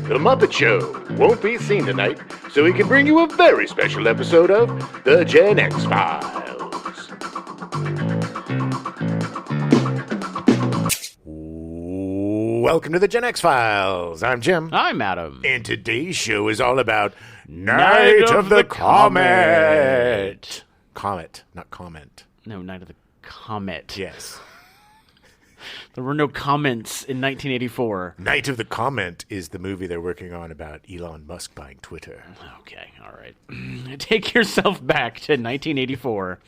The Muppet Show won't be seen tonight, so we can bring you a very special episode of The Gen X Files. Welcome to The Gen X Files. I'm Jim. I'm Adam. And today's show is all about Night of the Comet. Comet, not comment. No, Night of the Comet. Yes. There were no comments in 1984. Night of the Comet is the movie they're working on about Elon Musk buying Twitter. Okay, all right. Take yourself back to 1984.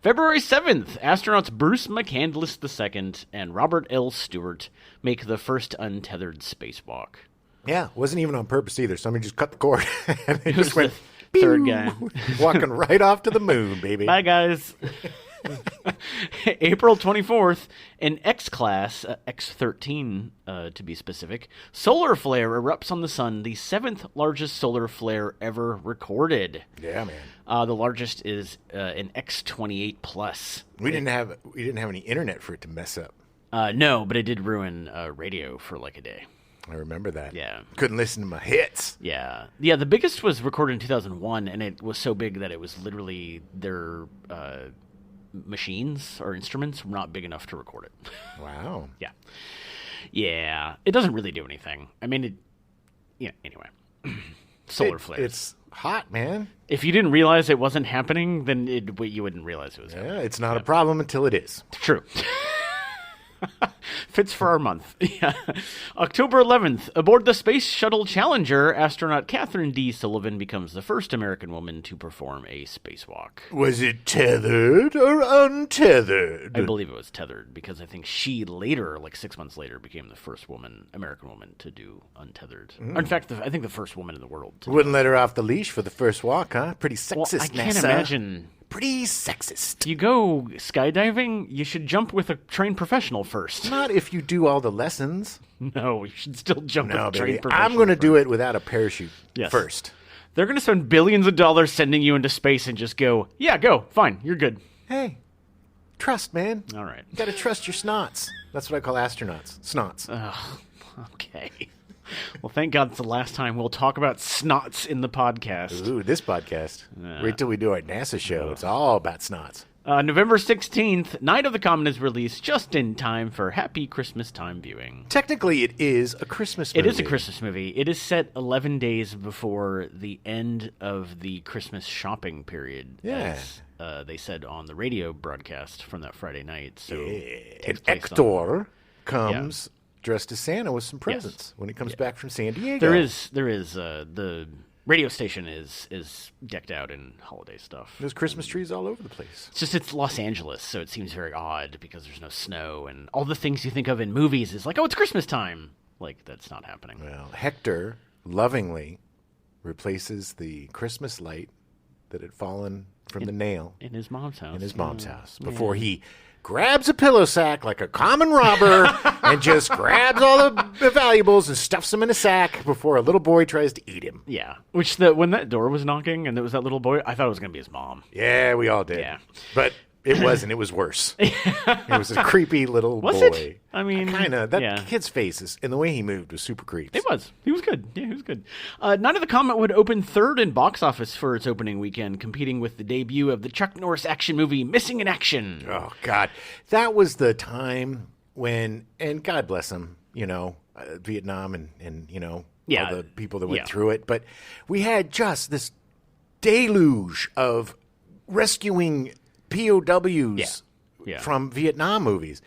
February 7th, astronauts Bruce McCandless II and Robert L. Stewart make the first untethered spacewalk. Yeah, wasn't even on purpose either. Somebody just cut the cord and they It was just went, the third guy. walking right off to the moon, baby. Bye, guys. April 24th, an X-class, X-13 to be specific, solar flare erupts on the sun, the 7th largest solar flare ever recorded. Yeah, man. The largest is an X-28 plus. We didn't have any internet for it to mess up. No, but it did ruin radio for like a day. I remember that. Yeah. Couldn't listen to my hits. Yeah. Yeah, the biggest was recorded in 2001, and it was so big that it was literally their machines or instruments were not big enough to record it. Wow. Yeah. Yeah. It doesn't really do anything. I mean, anyway. Solar flares. It's hot, man. If you didn't realize it wasn't happening, then you wouldn't realize it was happening. Yeah, it's not a problem until it is. True. Fits for our month. Yeah. October 11th, aboard the Space Shuttle Challenger, astronaut Catherine D. Sullivan becomes the first American woman to perform a spacewalk. Was it tethered or untethered? I believe it was tethered because I think she later, like 6 months later, became the first American woman to do untethered. In fact, I think the first woman in the world. Wouldn't let her off the leash for the first walk, huh? Pretty sexist, Well, I can't NASA. imagine. Pretty sexist. You go skydiving, you should jump with a trained professional first. Not if you do all the lessons. No, you should still jump with No, a baby. trained professional I'm going to first. do it without a parachute first. They're going to spend billions of dollars sending you into space and just go, yeah, go, fine, you're good. Hey, trust, man. All right. You got to trust your snots. That's what I call astronauts. Snots. Okay. Well, thank God it's the last time we'll talk about snots in the podcast. Ooh, this podcast. Wait till we do our NASA show. It's all about snots. November 16th, Night of the Comet is released just in time for happy Christmas time viewing. Technically, it is a Christmas movie. It is a Christmas movie. It is set 11 days before the end of the Christmas shopping period. Yeah. As they said on the radio broadcast from that Friday night. So And takes place Hector comes dressed as Santa with some presents when he comes back from San Diego. There is the radio station is decked out in holiday stuff. There's Christmas trees all over the place. It's Los Angeles, so it seems very odd because there's no snow and all the things you think of in movies is like, oh, it's Christmas time. Like, that's not happening. Well, Hector lovingly replaces the Christmas light that had fallen from the nail In his mom's house. in his mom's house before he grabs a pillow sack like a common robber and just grabs all the valuables and stuffs them in a sack before a little boy tries to eat him. Yeah. Which, when that door was knocking and there was that little boy, I thought it was going to be his mom. Yeah, we all did. Yeah. But it wasn't. It was worse. It was a creepy little Was boy. it? I mean, kind of. That yeah. kid's face and the way he moved was super creepy. It was. He was good. Yeah, he was good. Night of the Comet would open third in box office for its opening weekend, competing with the debut of the Chuck Norris action movie Missing in Action. Oh, God. That was the time when, and God bless him, Vietnam and all the people that went through it. But we had just this deluge of rescuing POWs from Vietnam movies,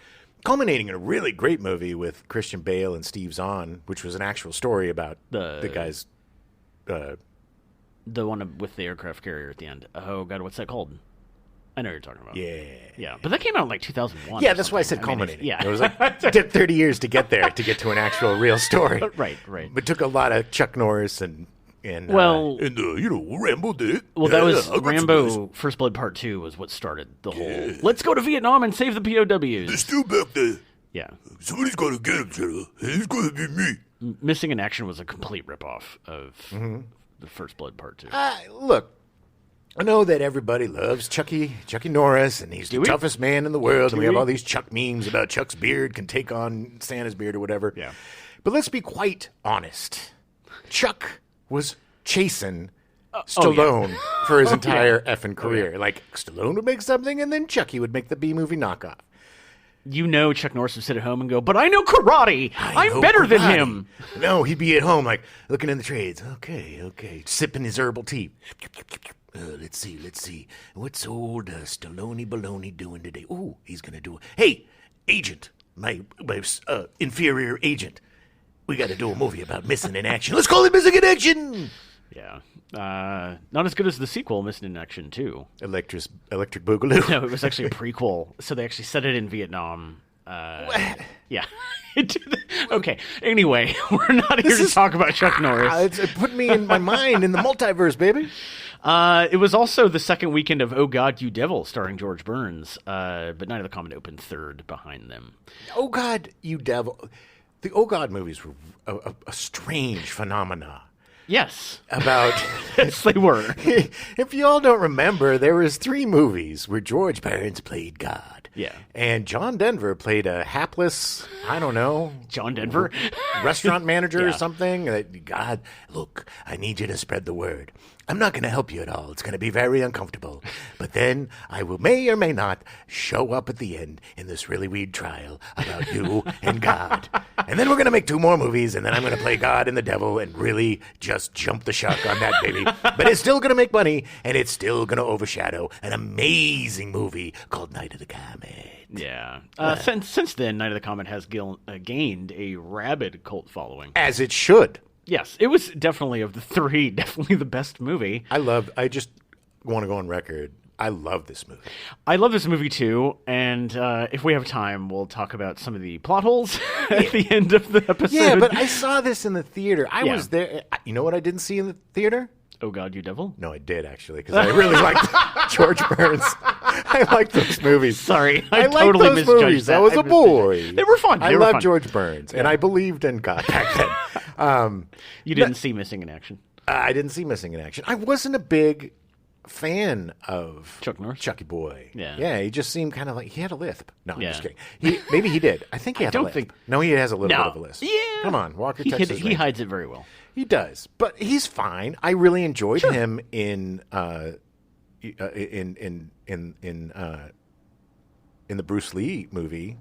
culminating in a really great movie with Christian Bale and Steve Zahn, which was an actual story about the guys. The one with the aircraft carrier at the end. Oh, God, what's that called? I know what you're talking about. Yeah. But that came out in like 2001. Yeah, that's why I said culminating. Yeah. It was like it took 30 years to get there, to get to an actual real story. Right. But it took a lot of Chuck Norris and Rambo did. Well, that was Rambo First Blood Part 2 was what started the whole, let's go to Vietnam and save the POWs. They're still back there. Yeah. Somebody's got to get him, Sarah. It's going to be me. Missing in Action was a complete ripoff of the First Blood Part 2. Look, I know that everybody loves Chucky Norris, and he's the toughest man in the world, and we have all these Chuck memes about Chuck's beard can take on Santa's beard or whatever. Yeah. But let's be quite honest. Chuck was chasing Stallone for his entire effing career. Like, Stallone would make something, and then Chucky would make the B-movie knockoff. You know Chuck Norris would sit at home and go, but I know karate. I'm better than him. No, he'd be at home, like, looking in the trades. Okay. Sipping his herbal tea. Let's see. What's old Stallone Baloney doing today? Oh, he's going to do it. Hey, agent, my inferior agent. We got to do a movie about missing in action. Let's call it Missing in Action. Yeah. Not as good as the sequel, Missing in Action 2. Electric Boogaloo. No, it was actually a prequel. So they actually set it in Vietnam. What? Yeah. Okay. Anyway, we're not here to talk about Chuck Norris. It put me in my mind in the multiverse, baby. It was also the second weekend of Oh God, You Devil, starring George Burns. But Night of the Comet opened third behind them. Oh God, You Devil. The Oh God movies were a strange phenomena. Yes. About yes, they were. If you all don't remember, there was 3 movies where George Burns played God. Yeah. And John Denver played a hapless, I don't know. John Denver? Restaurant manager or something. God, look, I need you to spread the word. I'm not going to help you at all. It's going to be very uncomfortable. But then I may or may not show up at the end in this really weird trial about you and God. And then we're going to make 2 more movies, and then I'm going to play God and the devil and really just jump the shark on that baby. But it's still going to make money, and it's still going to overshadow an amazing movie called Night of the Comet. Yeah. Since then, Night of the Comet has gained a rabid cult following. As it should. Yes, it was definitely, of the 3, definitely the best movie. I just want to go on record. I love this movie. I love this movie too, and if we have time, we'll talk about some of the plot holes at the end of the episode. Yeah, but I saw this in the theater. I was there. You know what I didn't see in the theater? Oh God, You Devil? No, I did, actually, because I really liked George Burns. I liked those movies. Sorry, I totally liked those movies. that. I was a boy. They were fun. I loved George Burns, and I believed in God back then. You didn't see Missing in Action? I didn't see Missing in Action. I wasn't a big fan of Chuck Norris? Chucky Boy. Yeah. He just seemed kind of like he had a lisp. No, I'm just kidding. Maybe he did. I think he had a lisp. No, he has a little bit of a lisp. Yeah. Come on, Walker, Texas. He hides it very well. He does, but he's fine. I really enjoyed him in the Bruce Lee movie.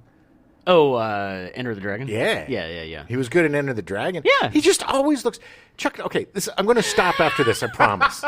Oh, Enter the Dragon? Yeah. He was good in Enter the Dragon. Yeah. He just always looks... Chuck, okay, I'm going to stop after this, I promise.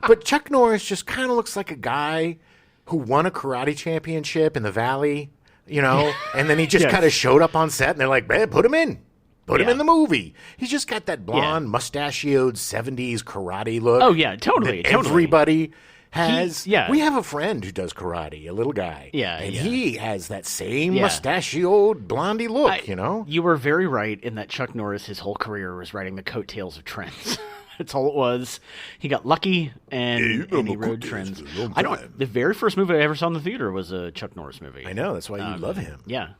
But Chuck Norris just kind of looks like a guy who won a karate championship in the Valley, and then he just kind of showed up on set, and they're like, man, put him in. Put him in the movie. He's just got that blonde, mustachioed 70s karate look. Oh, yeah, totally. Everybody has. We have a friend who does karate, a little guy. And he has that same mustachioed blondie look, You were very right in that Chuck Norris, his whole career, was riding the coattails of trends. That's all it was. He got lucky, and he rode trends. The very first movie I ever saw in the theater was a Chuck Norris movie. I know. That's why you love him. Yeah.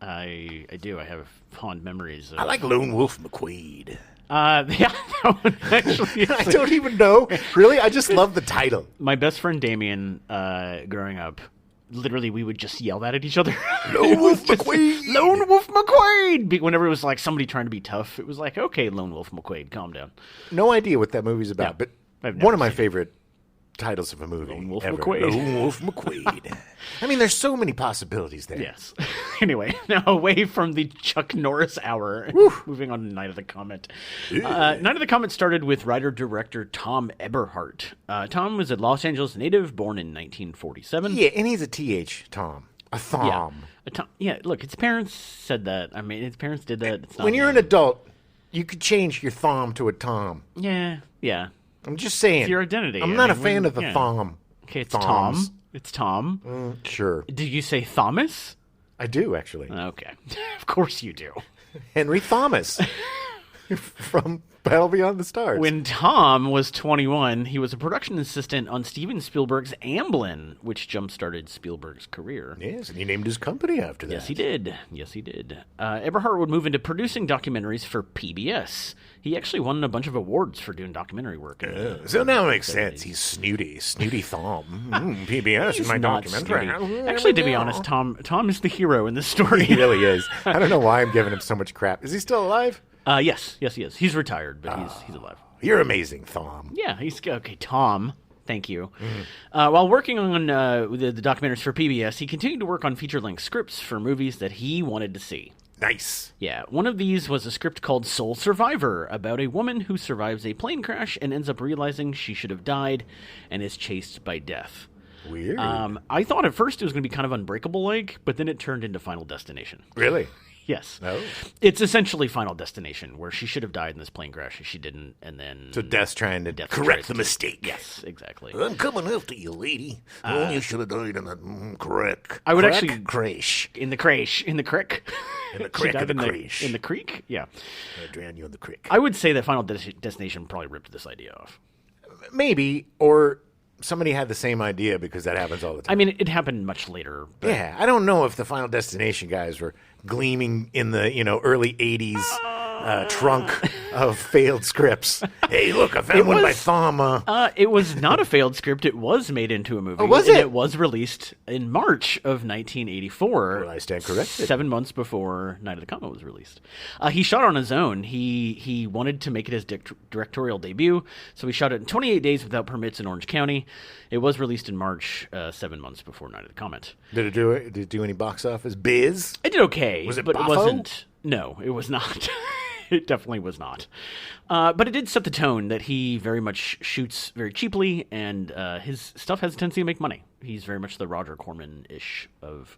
I do. I have fond memories. I like Lone Wolf McQuade. That one actually. I don't even know. Really? I just love the title. My best friend Damien, growing up, literally we would just yell that at each other. Lone Wolf McQuade! Lone Wolf McQuade! Whenever it was like somebody trying to be tough, it was like, okay, Lone Wolf McQuade, calm down. No idea what that movie's about, but one of my favorite titles of a movie. Lone Wolf ever. McQuade. Lone Wolf McQuade. I mean, there's so many possibilities there. Yes. Anyway, now away from the Chuck Norris hour, moving on to Night of the Comet. Night of the Comet started with writer-director Tom Eberhardt. Tom was a Los Angeles native, born in 1947. Yeah, and he's a TH, Tom. A thom. Yeah, look, his parents said that. I mean, his parents did that. It's not when you're an adult, you could change your thom to a Tom. Yeah. I'm just saying. It's your identity. I'm not a fan of the thom. Okay, it's Tom. It's Tom. Sure. Did you say Thomas? I do, actually. Okay. Of course you do. Henry Thomas from Battle Beyond the Stars. When Tom was 21, he was a production assistant on Steven Spielberg's Amblin, which jump-started Spielberg's career. Yes, and he named his company after that. Yes, he did. Eberhardt would move into producing documentaries for PBS. He actually won a bunch of awards for doing documentary work. So now it makes sense. He's snooty thom. PBS in my documentary. Actually, to be honest, Tom is the hero in this story. He really is. I don't know why I'm giving him so much crap. Is he still alive? Yes, he is. He's retired, but he's alive. You're amazing, Thom. Yeah, he's okay. Tom, thank you. While working on the documentaries for PBS, he continued to work on feature-length scripts for movies that he wanted to see. Nice. Yeah, one of these was a script called Soul Survivor, about a woman who survives a plane crash and ends up realizing she should have died and is chased by death. Weird. I thought at first it was going to be kind of Unbreakable-like, but then it turned into Final Destination. Really? Yes. Oh. It's essentially Final Destination, where she should have died in this plane crash, and she didn't, and then... So Death's trying to correct the mistake. Yes, exactly. I'm coming after you, lady. You should have died in that crack. I would Crack? actually... Crash. In the crash. In the crick. In the She crack died of the in crash. In the creek? Yeah. I drown you in the creek. I would say that Final Destination probably ripped this idea off. Maybe, or somebody had the same idea because that happens all the time. I mean, it happened much later. But Yeah, I don't know if the Final Destination guys were gleaming in the early '80s trunk of failed scripts. Hey, look, I found one by Thom. It was not a failed script. It was made into a movie. Oh, was and it? it was released in March of 1984. Well, I stand corrected. 7 months before Night of the Comet was released. He shot on his own. He wanted to make it his directorial debut, so he shot it in 28 days without permits in Orange County. It was released in March, 7 months before Night of the Comet. Did it do any box office? Biz? It did okay. Was it but Boffo? It wasn't. No, it was not. It definitely was not. But it did set the tone that he very much shoots very cheaply, and his stuff has a tendency to make money. He's very much the Roger Corman-ish of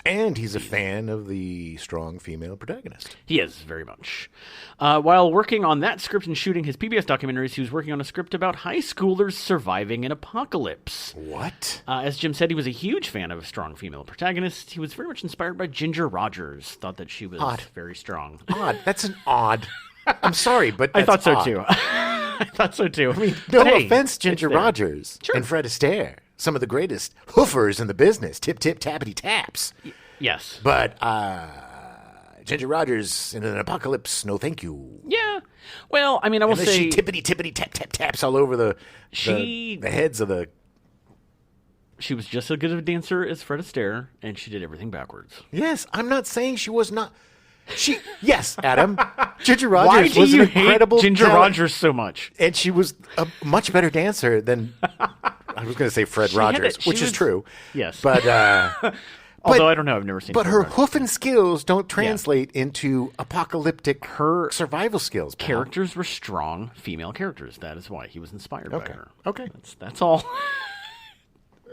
And he's a fan of the strong female protagonist. He is, very much. While working on that script and shooting his PBS documentaries, he was working on a script about high schoolers surviving an apocalypse. What? As Jim said, he was a huge fan of a strong female protagonist. He was very much inspired by Ginger Rogers, thought that she was very strong. Odd. That's an odd. I'm sorry, but I thought so, odd. too. I thought so, too. I mean, no But hey, offense, Ginger it's there. Rogers Sure. and Fred Astaire, some of the greatest hoofers in the business. Tip, tip, tappity, taps. Yes. But Ginger Rogers in an apocalypse, no thank you. Yeah. Well, I mean, I will And then say... she tippity, tippity, tap, tap, taps all over the heads of the... She was just as good of a dancer as Fred Astaire, and she did everything backwards. Yes, I'm not saying she was not... Yes, Adam. Ginger Why Rogers do was you an incredible hate Ginger talent, Rogers so much? and she was a much better dancer than... I was going to say Fred She had Rogers, it. She which is was- true. Yes. But... Although I don't know, I've never seen But Fred her Rogers. hoofing skills don't translate into apocalyptic survival skills. Pal. Characters were strong female characters. That is why he was inspired by her. Okay. That's all.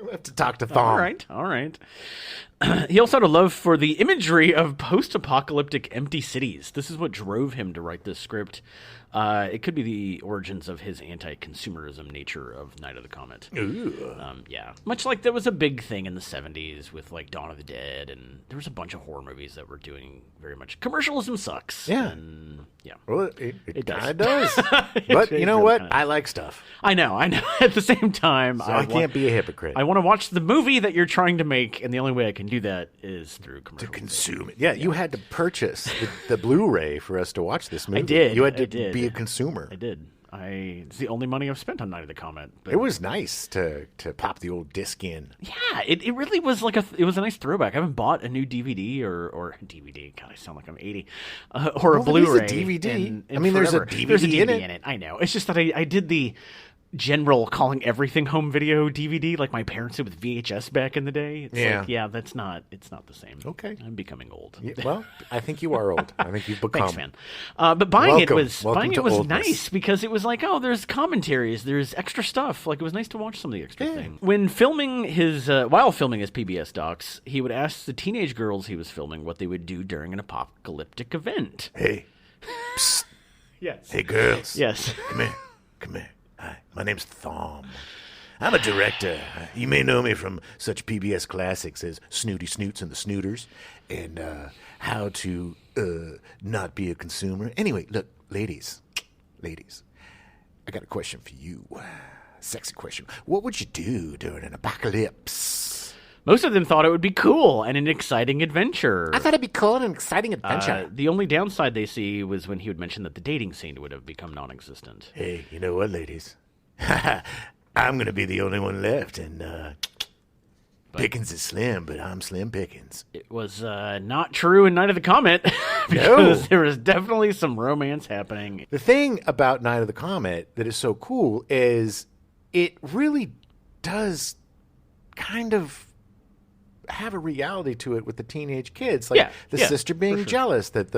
We'll have to talk to Thom. All right. He also had a love for the imagery of post-apocalyptic empty cities. This is what drove him to write this script. It could be the origins of his anti-consumerism nature of Night of the Comet. Yeah. Much like there was a big thing in the 70s with like Dawn of the Dead, and there was a bunch of horror movies that were doing very much commercialism sucks. Yeah. And, yeah. Well, it does. kind of does. But you know really what? kinda I like stuff. I know. At the same time, So I can't be a hypocrite. I want to watch the movie that you're trying to make, and the only way I can do that is through commercials. Consume it. Yeah, you had to purchase the Blu-ray for us to watch this movie. I did. You had to I did. be a consumer. I did. It's the only money I've spent on Night of the Comet. But It was nice to pop the old disc in. yeah, it really was like it was a nice throwback. I haven't bought a new DVD or DVD. God, I sound like I'm 80. Or a Well, it is a Blu-ray. DVD. in I mean, there's a forever. DVD There's a DVD in it. I know. It's just that I did the general calling everything home video DVD like my parents did with VHS back in the day. It's Yeah. like, yeah, it's not the same. Okay. I'm becoming old. Yeah, well, I think you are old. I think you've become. Thanks, man. But buying Welcome it to was oldness. nice because it was like, oh, there's commentaries, there's extra stuff. Like it was nice to watch some of the extra things. When filming while filming his PBS docs, he would ask the teenage girls he was filming what they would do during an apocalyptic event. Hey, Yes. hey, girls. Yes. Come here. Hi, my name's Thom. I'm a director. You may know me from such PBS classics as Snooty Snoots and the Snooters and How to Not Be a Consumer. Anyway, look, ladies, I got a question for you. Sexy question. What would you do during an apocalypse? Most of them thought it would be cool and an exciting adventure. I thought it'd be cool and an exciting adventure. The only downside they see was when he would mention that the dating scene would have become non-existent. Hey, you know what, ladies? I'm going to be the only one left, and Pickens is slim, but I'm Slim Pickens. It was not true in Night of the Comet because there was definitely some romance happening. The thing about Night of the Comet that is so cool is it really does kind of have a reality to it with the teenage kids. Like the sister being jealous that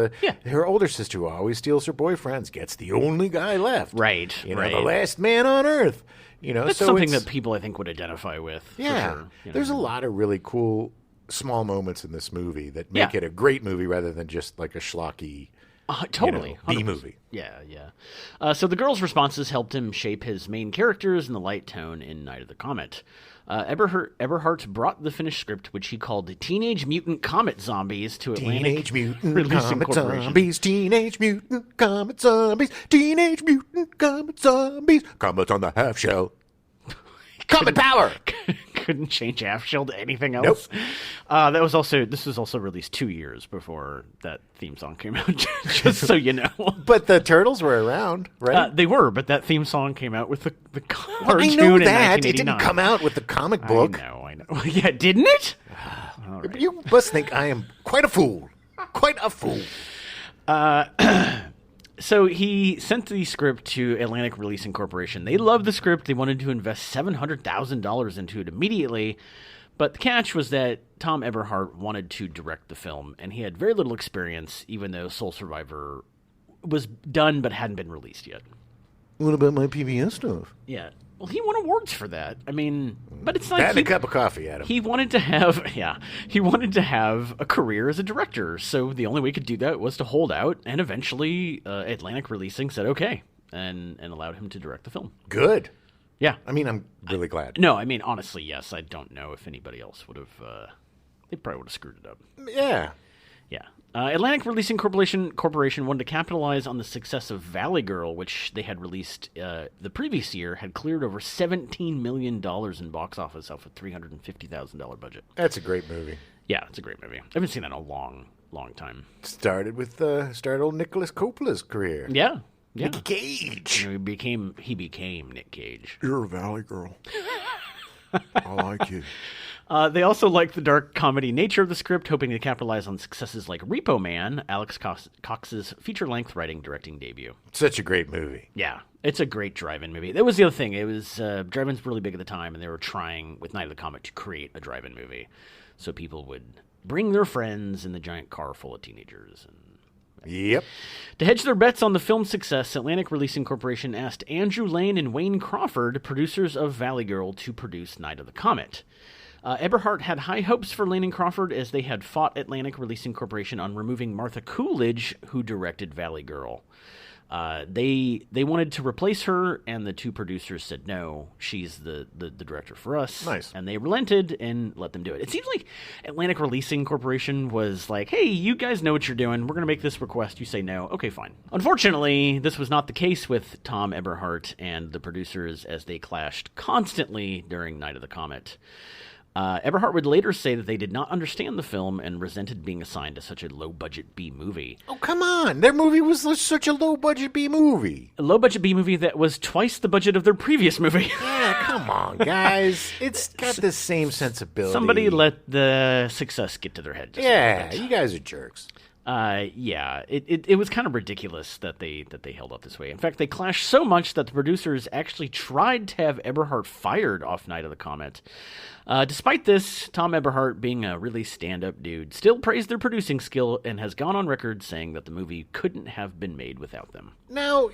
her older sister who always steals her boyfriends gets the only guy left. Right. The last man on earth. That's something that people, I think, would identify with. Yeah. For sure, There's a lot of really cool small moments in this movie that make it a great movie rather than just like a schlocky totally B movie. Yeah. So the girls' responses helped him shape his main characters and the light tone in Night of the Comet. Eberhardt brought the finished script, which he called Teenage Mutant Comet Zombies, to Atlantic Teenage Mutant Releasing Comet Corporation. Zombies, Teenage Mutant Comet Zombies, Teenage Mutant Comet Zombies, Comets on the half shell. Comet power! Couldn't change half shell to anything else. Nope. This was also released 2 years before that theme song came out, just so you know. But the Turtles were around, right? They were, but that theme song came out with the cartoon I know in that. 1989. It didn't come out with the comic book. I know. Yeah, didn't it? Right. You must think I am quite a fool. Quite a fool. So he sent the script to Atlantic Releasing Corporation. They loved the script. They wanted to invest $700,000 into it immediately. But the catch was that Tom Eberhardt wanted to direct the film, and he had very little experience, even though Soul Survivor was done but hadn't been released yet. What about my PBS stuff? Yeah. Well, he won awards for that. I mean, but it's like Had a cup of coffee, Adam. He wanted to have a career as a director. So the only way he could do that was to hold out, and eventually Atlantic Releasing said okay and allowed him to direct the film. Good. Yeah. I mean, I'm really glad. No, I mean, honestly, yes. I don't know if anybody else would have. They probably would have screwed it up. Yeah. Yeah. Atlantic Releasing Corporation wanted to capitalize on the success of Valley Girl, which they had released the previous year, had cleared over $17 million in box office off a $350,000 budget. That's a great movie. Yeah, it's a great movie. I haven't seen that in a long, long time. Started old Nicholas Coppola's career. Yeah. Nicky Cage. He became Nick Cage. You're a Valley Girl. I like you. They also liked the dark comedy nature of the script, hoping to capitalize on successes like Repo Man, Alex Cox's feature-length writing-directing debut. Such a great movie. Yeah, it's a great drive-in movie. That was the other thing. It was drive-ins were really big at the time, and they were trying, with Night of the Comet, to create a drive-in movie. So people would bring their friends in the giant car full of teenagers. Yep. To hedge their bets on the film's success, Atlantic Releasing Corporation asked Andrew Lane and Wayne Crawford, producers of Valley Girl, to produce Night of the Comet. Eberhardt had high hopes for Lane and Crawford as they had fought Atlantic Releasing Corporation on removing Martha Coolidge, who directed Valley Girl. They wanted to replace her, and the two producers said, no, she's the director for us. Nice. And they relented and let them do it. It seems like Atlantic Releasing Corporation was like, hey, you guys know what you're doing. We're going to make this request. You say no. Okay, fine. Unfortunately, this was not the case with Tom Eberhardt and the producers, as they clashed constantly during Night of the Comet. Eberhardt would later say that they did not understand the film and resented being assigned to such a low-budget B movie. Oh, come on. Their movie was such a low-budget B movie. A low-budget B movie that was twice the budget of their previous movie. Yeah, come on, guys. It's got the same sensibility. Somebody let the success get to their head. Yeah, you guys are jerks. It was kind of ridiculous that they held up this way. In fact, they clashed so much that the producers actually tried to have Eberhardt fired off Night of the Comet. Despite this, Tom Eberhardt, being a really stand-up dude, still praised their producing skill and has gone on record saying that the movie couldn't have been made without them. Now,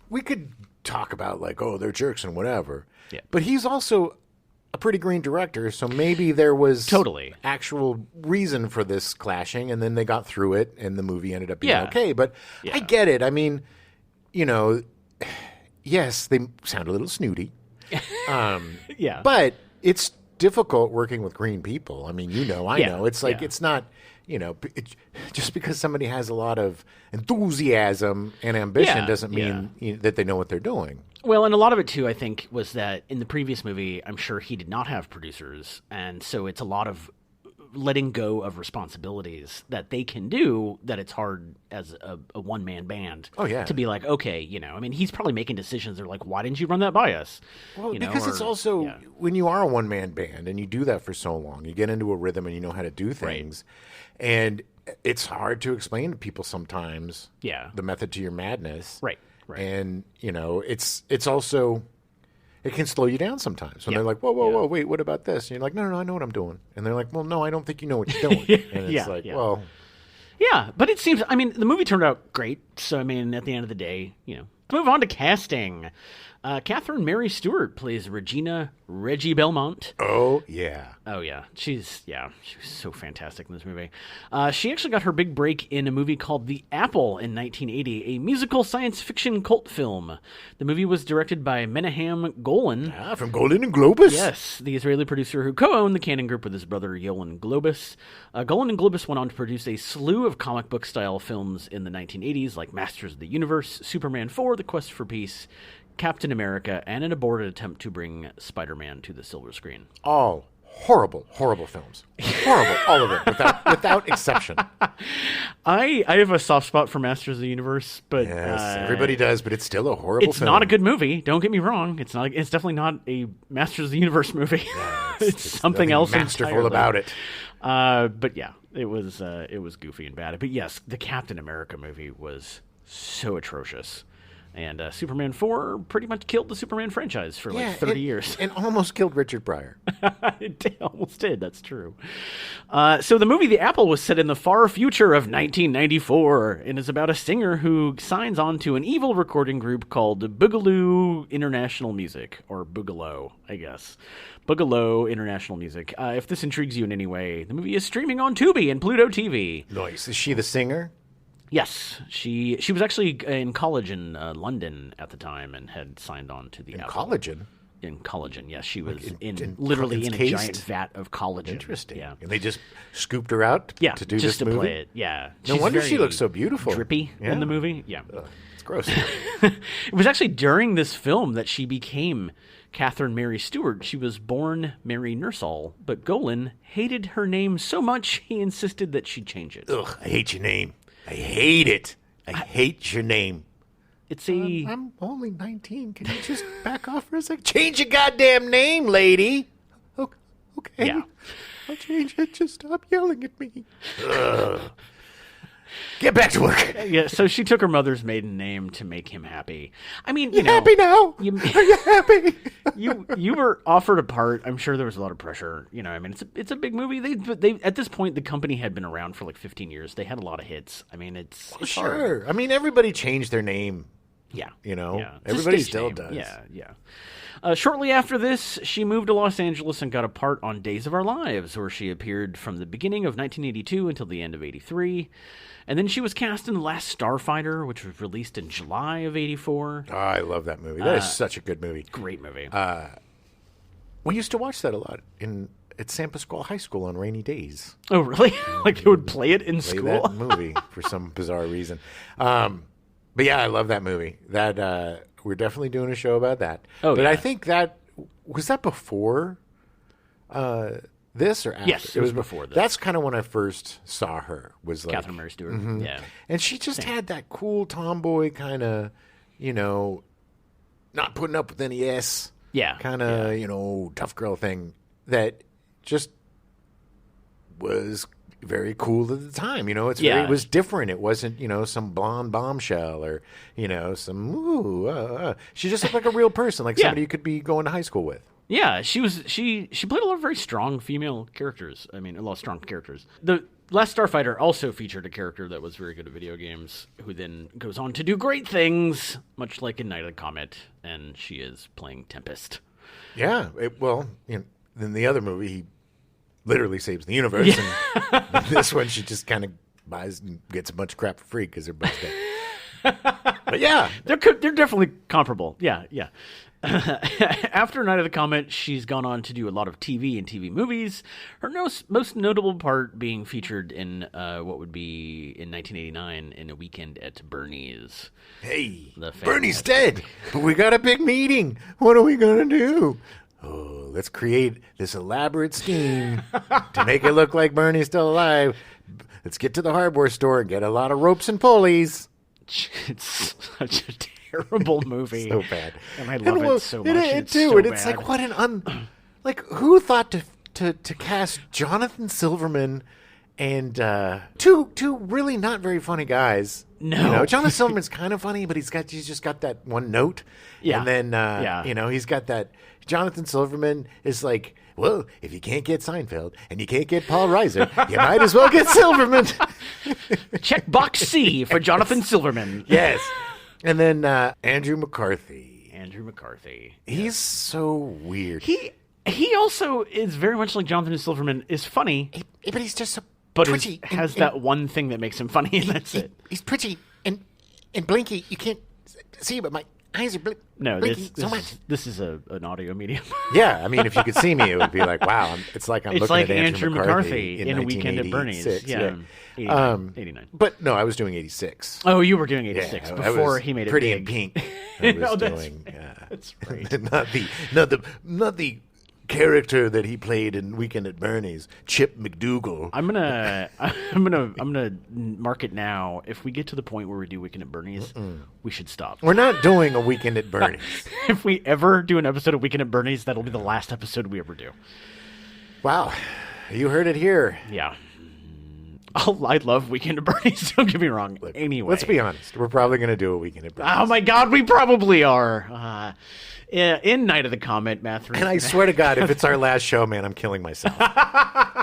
we could talk about they're jerks and whatever. Yeah. But he's also a pretty green director, so maybe there was totally actual reason for this clashing, and then they got through it, and the movie ended up being okay. But yeah. I get it. I mean, yes, they sound a little snooty. Yeah. But it's difficult working with green people. I mean, I know. It's like it's not, just because somebody has a lot of enthusiasm and ambition doesn't mean that they know what they're doing. Well, and a lot of it, too, I think, was that in the previous movie, I'm sure he did not have producers, and so it's a lot of letting go of responsibilities that they can do, that it's hard as a one-man band to be like, okay, you know, I mean, he's probably making decisions. They're like, why didn't you run that by us? Well, you know, because it's also, when you are a one-man band and you do that for so long, you get into a rhythm and you know how to do things. Right. And it's hard to explain to people sometimes the method to your madness. Right. Right. And, you know, it's also... It can slow you down sometimes when they're like, whoa, wait, what about this? And you're like, no, I know what I'm doing. And they're like, well, no, I don't think you know what you're doing. And it's well. Yeah, but it seems, I mean, the movie turned out great. So, I mean, at the end of the day, you know. Let's move on to casting. Catherine Mary Stewart plays Reggie Belmont. Oh, yeah. Oh, yeah. She was so fantastic in this movie. She actually got her big break in a movie called The Apple in 1980, a musical science fiction cult film. The movie was directed by Menahem Golan. From Golan and Globus? Yes, the Israeli producer who co-owned the Cannon Group with his brother Yolan Globus. Golan and Globus went on to produce a slew of comic book style films in the 1980s, like Masters of the Universe, Superman 4, The Quest for Peace, Captain America, and an aborted attempt to bring Spider-Man to the silver screen. All horrible films. Horrible, all of it, without exception. I have a soft spot for Masters of the Universe, but yes, everybody does, but it's still a horrible film. It's not a good movie. Don't get me wrong. It's definitely not a Masters of the Universe movie. Yeah, it's something else masterful about it. But yeah, it was goofy and bad. But yes, the Captain America movie was so atrocious. And Superman 4 pretty much killed the Superman franchise for like 30 years. And almost killed Richard Pryor. It almost did, that's true. So the movie The Apple was set in the far future of 1994 and is about a singer who signs on to an evil recording group called Boogaloo International Music, or Boogaloo, I guess. Boogaloo International Music. If this intrigues you in any way, the movie is streaming on Tubi and Pluto TV. Nice. Is she the singer? Yes, she was actually in college in London at the time and had signed on to the Apple. In collagen, yes. She was literally in a giant vat of collagen. Interesting. Yeah. And they just scooped her out to do just this movie? Play it. Yeah. No wonder she looks so beautiful. Drippy in the movie. Yeah. It's gross. It was actually during this film that she became Catherine Mary Stewart. She was born Mary Nursall, but Golan hated her name so much he insisted that she change it. Ugh, I hate your name. I hate it. I hate your name. It's a... I'm only 19. Can you just back off for a second? Change your goddamn name, lady. Okay. Yeah. I'll change it. Just stop yelling at me. Get back to work. Yeah, so she took her mother's maiden name to make him happy. I mean, you happy now? Are you happy? you were offered a part. I'm sure there was a lot of pressure. You know, I mean, it's a big movie. They at this point, the company had been around for like 15 years. They had a lot of hits. I mean, it's sure. Hard. I mean, everybody changed their name. Yeah. You know? Yeah. Everybody still does. Yeah. Shortly after this, she moved to Los Angeles and got a part on Days of Our Lives, where she appeared from the beginning of 1982 until the end of 83. And then she was cast in The Last Starfighter, which was released in July of 84. Oh, I love that movie. That is such a good movie. Great movie. We used to watch that a lot at San Pasqual High School on rainy days. Oh, really? Like they would play it in school? That movie for some bizarre reason. But yeah, I love that movie. That we're definitely doing a show about that. Oh, but I think was that before this or after? Yes, it was before this. That's kind of when I first saw her. Was like Catherine Mary Stewart. Mm-hmm. Yeah, and she just had that cool tomboy kind of, not putting up with any S. Yeah, kind of tough girl thing that just was very cool at the time. It was different. It wasn't, some blonde bombshell or, some, she just looked like a real person, like somebody you could be going to high school with. Yeah, she played a lot of very strong female characters. I mean, a lot of strong characters. The Last Starfighter also featured a character that was very good at video games, who then goes on to do great things, much like in Night of the Comet, and she is playing Tempest. Yeah, in the other movie, he literally saves the universe, and this one she just kind of buys and gets a bunch of crap for free because they're both dead. But yeah, they're definitely comparable. Yeah. After Night of the Comet, she's gone on to do a lot of TV and TV movies. Her most notable part being featured in what would be in 1989 in A Weekend at Bernie's. Hey, Bernie's dead, but we got a big meeting. What are we gonna do? oh, let's create this elaborate scheme to make it look like Bernie's still alive. Let's get to the hardware store and get a lot of ropes and pulleys. It's such a terrible movie. So bad. And I love it so much. It's bad. like, what an like, who thought to cast Jonathan Silverman and two really not very funny guys. No. You know, Jonathan Silverman's kind of funny, but he's just got that one note. Yeah. And then you know, he's got that. Jonathan Silverman is like, well, if you can't get Seinfeld and you can't get Paul Reiser, you might as well get Silverman. Check box C for Jonathan Silverman. Yes. And then Andrew McCarthy. Andrew McCarthy. He's so weird. He also is very much like Jonathan Silverman, is funny. But he's just so but twitchy. Has that one thing that makes him funny, and that's it. He's twitchy and blinky. You can't see, but my eyes are blinking so much. This is an audio medium. Yeah, I mean, if you could see me, it would be like, wow, it's like I'm looking like at Andrew McCarthy in Weekend at 1986. Bernie's. Yeah. 89. But no, I was doing 86. Oh, you were doing 86 Yeah, before he made it pretty big. in pink. I was doing that's right. not the character that he played in Weekend at Bernie's, Chip McDougal. I'm gonna mark it now. If we get to the point where we do Weekend at Bernie's, we should stop. We're not doing a Weekend at Bernie's. If we ever do an episode of Weekend at Bernie's, that'll be the last episode we ever do. Wow, you heard it here. Yeah. I love Weekend at Bernie's. Don't get me wrong. Look, anyway, let's be honest. We're probably going to do a Weekend at Bernie's. Oh my God, we probably are. In Night of the Comet, Matthew. And I swear to God, if it's our last show, man, I'm killing myself. I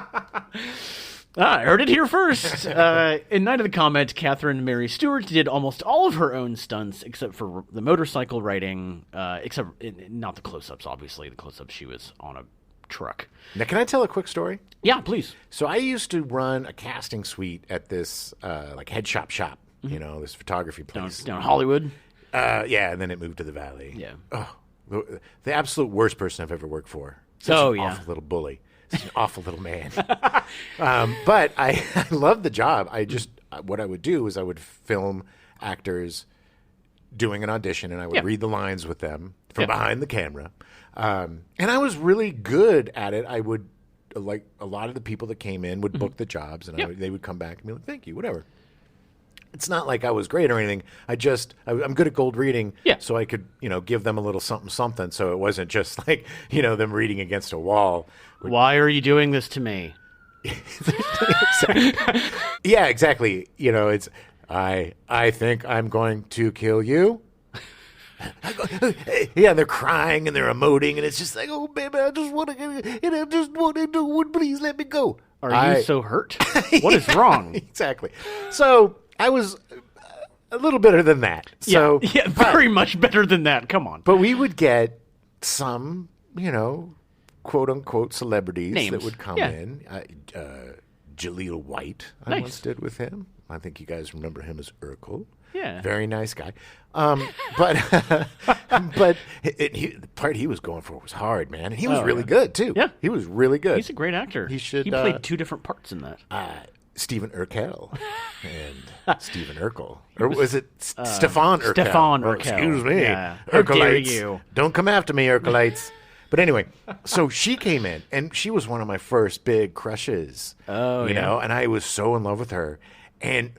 heard it here first. In Night of the Comet, Catherine Mary Stewart did almost all of her own stunts except for the motorcycle riding, not the close-ups, obviously. The close-ups, she was on a truck. Now, can I tell a quick story? Yeah, please. So I used to run a casting suite at this like head shop, you know, this photography place. Down Hollywood? Yeah, and then it moved to the Valley. Yeah. Oh, the absolute worst person I've ever worked for. Such an awful little bully. Such an awful little man. But I loved the job. What I would do is I would film actors doing an audition, and I would read the lines with them from behind the camera. And I was really good at it. I would, like, a lot of the people that came in would book the jobs, and they would come back and be like, thank you, whatever. It's not like I was great or anything. I'm good at cold reading, so I could, give them a little something, so it wasn't just like, them reading against a wall. Why are you doing this to me? Yeah, exactly. It's, I think I'm going to kill you. Yeah, they're crying and they're emoting, and it's just like, oh, baby, I just want to do it. Please let me go. Are you so hurt? What is wrong? Exactly. So I was a little better than that. So very much better than that. Come on. But we would get some, quote unquote celebrities Names. that would come in. Jaleel White, I once did with him. I think you guys remember him as Urkel. Yeah. Very nice guy. But the part he was going for was hard, man. And he was really good, too. Yeah. He was really good. He's a great actor. He played two different parts in that. Stephen Urkel and Stephen Urkel. Or was it Stefan Urkel? Stefan Urkel. Excuse me. Yeah. Urkelites. How dare you. Don't come after me, Urkelites. But anyway, so she came in, and she was one of my first big crushes. Oh, you know, and I was so in love with her. And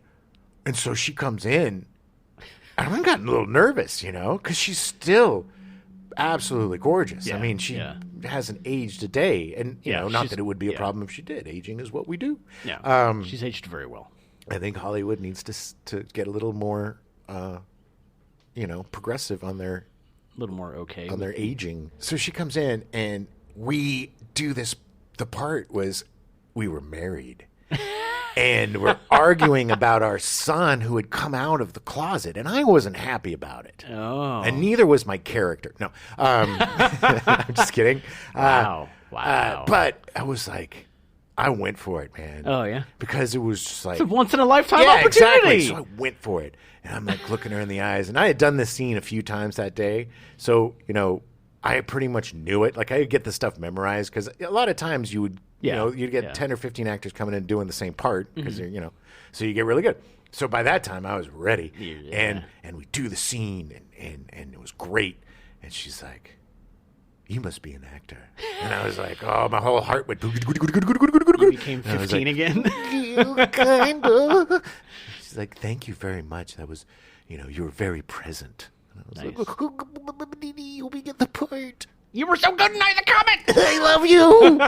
so she comes in, and I'm getting a little nervous, because she's still absolutely gorgeous. Yeah, I mean, she hasn't aged a day, and not that it would be a yeah. problem if she did. Aging is what we do. Yeah, she's aged very well. I think Hollywood needs to get a little more, progressive on their their aging. So she comes in, and we do this. The part was we were married. And we're arguing about our son who had come out of the closet, and I wasn't happy about it. Oh. And neither was my character. No. I'm just kidding. Wow. But I was like, I went for it, man. Oh, yeah? Because it was just like... It's a once-in-a-lifetime opportunity. Exactly. So I went for it. And I'm like looking her in the eyes. And I had done this scene a few times that day. So, I pretty much knew it. Like, I would get the stuff memorized because a lot of times you would... you'd get 10 or 15 actors coming in doing the same part because they're, so you get really good. So by that time I was ready, and we do the scene, and it was great. And she's like, you must be an actor. And I was like, oh, my whole heart went. You became 15 again? Kind of. She's like, thank you very much. That was, you were very present. And I was like, we get the part. You were so good in Night of the Comet! I love you!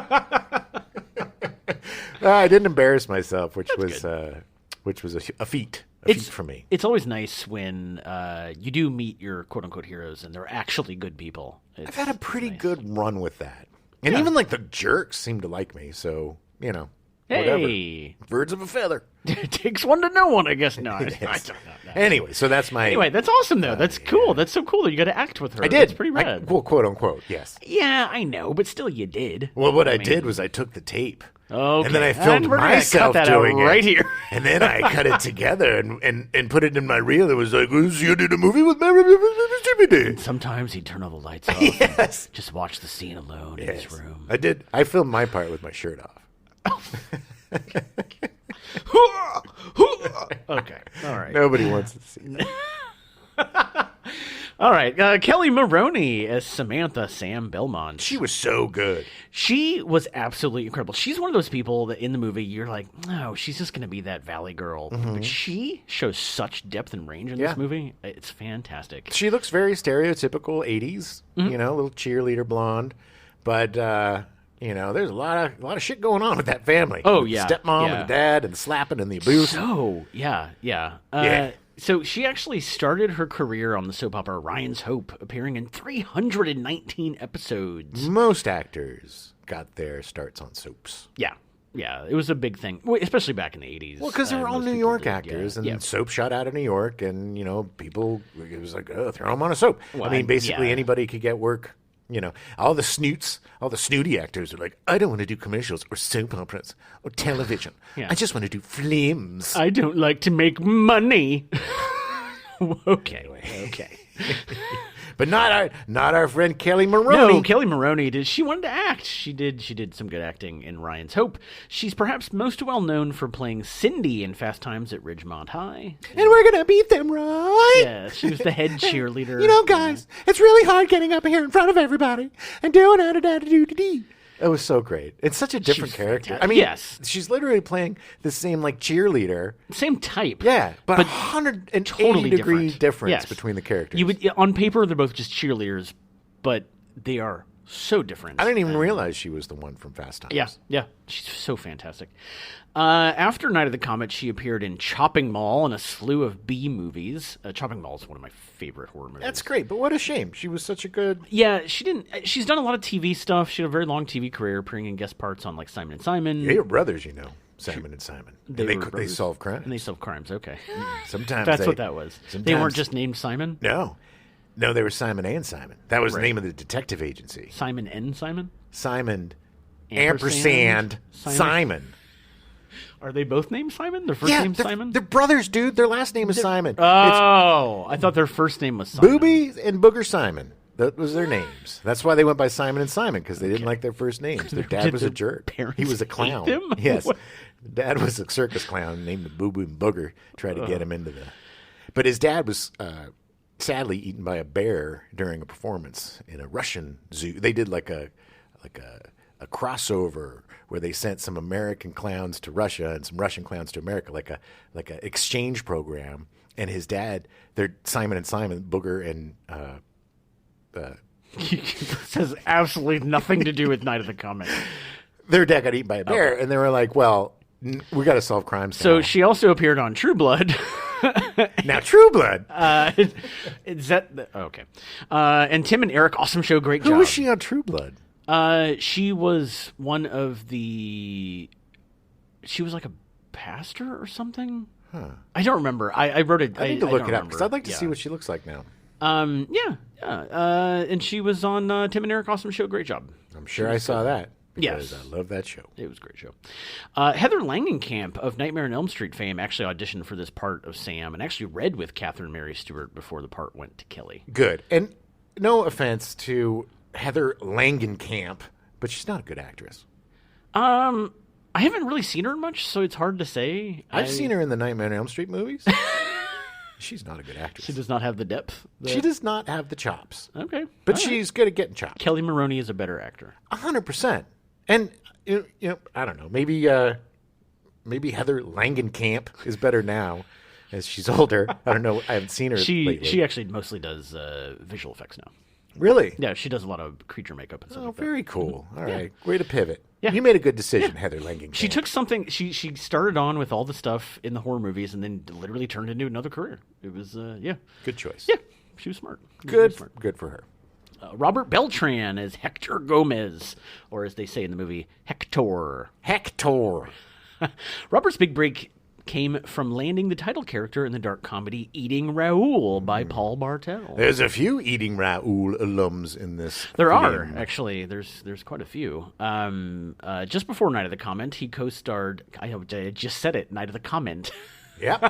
I didn't embarrass myself, which was a feat. A feat for me. It's always nice when you do meet your quote-unquote heroes and they're actually good people. I've had a pretty good run with that. And even like the jerks seem to like me, so, whatever. Hey. Birds of a feather. It takes one to know one, I guess. No, I don't know. Anyway, so that's my... Anyway, that's awesome, though. That's cool. Yeah. That's so cool that you got to act with her. I did. That's pretty rad. Well, quote, unquote, yes. Yeah, I know, but still you did. Well, what I did was I took the tape. Okay. And then I filmed myself doing it. Right here. And then I cut it together and put it in my reel. It was like, you did a movie with me? And sometimes he'd turn all the lights off. Yes. Just watch the scene alone in his room. I did. I filmed my part with my shirt off. Okay. All right. Nobody wants to see that. All right. Kelly Maroney as Samantha Sam Belmont. She was so good. She was absolutely incredible. She's one of those people that in the movie you're like, no, she's just going to be that Valley girl. Mm-hmm. But she shows such depth and range in this movie. It's fantastic. She looks very stereotypical 80s, little cheerleader blonde. But, there's a lot of shit going on with that family. Oh, with yeah. The stepmom and the dad and the slapping and the abuse. So, yeah. So she actually started her career on the soap opera Ryan's Hope, appearing in 319 episodes. Most actors got their starts on soaps. Yeah, it was a big thing, especially back in the 80s. Well, because they were all New York actors, and soap shot out of New York, and, people, it was like, throw them on a soap. Well, I mean, basically anybody could get work. All the snooty actors are like, I don't want to do commercials or soap operas or television. Yeah. I just want to do films. I don't like to make money. Okay. But not our friend Kelly Maroney. No, Kelly Maroney she wanted to act. She did some good acting in Ryan's Hope. She's perhaps most well known for playing Cindy in Fast Times at Ridgemont High. And we're gonna beat them, right? Yeah, she was the head cheerleader. Guys, it's really hard getting up here in front of everybody and doing it. It was so great. It's such a different character. Fantastic. I mean, yes. She's literally playing the same cheerleader. Same type. Yeah, but 180 totally degree difference yes. between the characters. On paper, they're both just cheerleaders, but they are so different. I didn't even realize she was the one from Fast Times. Yeah. She's so fantastic. After Night of the Comet, she appeared in Chopping Mall and a slew of B movies. Chopping Mall is one of my favorite horror movies. That's great, but what a shame. She was such a good... Yeah, she's done a lot of TV stuff. She had a very long TV career, appearing in guest parts on Simon & Simon. Yeah, your brothers, Simon and Simon. They solve crimes. And they solve crimes, okay. Sometimes That's what that was. They weren't just named Simon? No, they were Simon and Simon. That was the name of the detective agency. Simon and Simon? Simon, ampersand Simon. Are they both named Simon? Their first name's Simon? They're brothers, dude. Their last name is Simon. Oh, I thought their first name was Simon. Booby and Booger Simon. That was their names. That's why they went by Simon and Simon, because they didn't like their first names. Their dad was a jerk. He was a clown. Hate them? Yes. Dad was a circus clown named the Boo Boo and Booger, tried to get him into the... But his dad was sadly eaten by a bear during a performance in a Russian zoo. They did like a crossover where they sent some American clowns to Russia and some Russian clowns to America, like a exchange program. And his dad, they're Simon and Simon, Booger and this has absolutely nothing to do with Night of the Comet. Their dad got eaten by a bear, and they were like, "Well, we got to solve crimes." So she also appeared on True Blood. Now, True Blood. Is that okay? And Tim and Eric, awesome show, great job. Who was she on True Blood? She was one of the. She was like a pastor or something. Huh. I don't remember. I wrote it. I need to look it up because I'd like to see what she looks like now. And she was on Tim and Eric, awesome show, great job. I'm sure I saw that. Yes. I love that show. It was a great show. Heather Langenkamp of Nightmare on Elm Street fame actually auditioned for this part of Sam and actually read with Catherine Mary Stewart before the part went to Kelly. Good. And no offense to Heather Langenkamp, but she's not a good actress. I haven't really seen her much, so it's hard to say. I've seen her in the Nightmare on Elm Street movies. She's not a good actress. She does not have the depth. She does not have the chops. Okay. But she's good at getting chops. Kelly Maroney is a better actor. 100%. And, I don't know. Maybe Heather Langenkamp is better now as she's older. I don't know. I haven't seen her lately. She actually mostly does visual effects now. Really? Yeah, she does a lot of creature makeup and stuff like that. Very cool. All right. Way to pivot. Yeah. You made a good decision, Heather Langenkamp. She took something. She started on with all the stuff in the horror movies, and then literally turned into another career. It was Good choice. Yeah, she was smart. Good for her. Robert Beltran as Hector Gomez, or as they say in the movie, Hector. Robert's big break came from landing the title character in the dark comedy Eating Raoul by Paul Bartel. There's a few Eating Raoul alums in this. There are, actually. There's quite a few. Just before Night of the Comet, he co-starred... I just said it, Night of the Comet. Yep.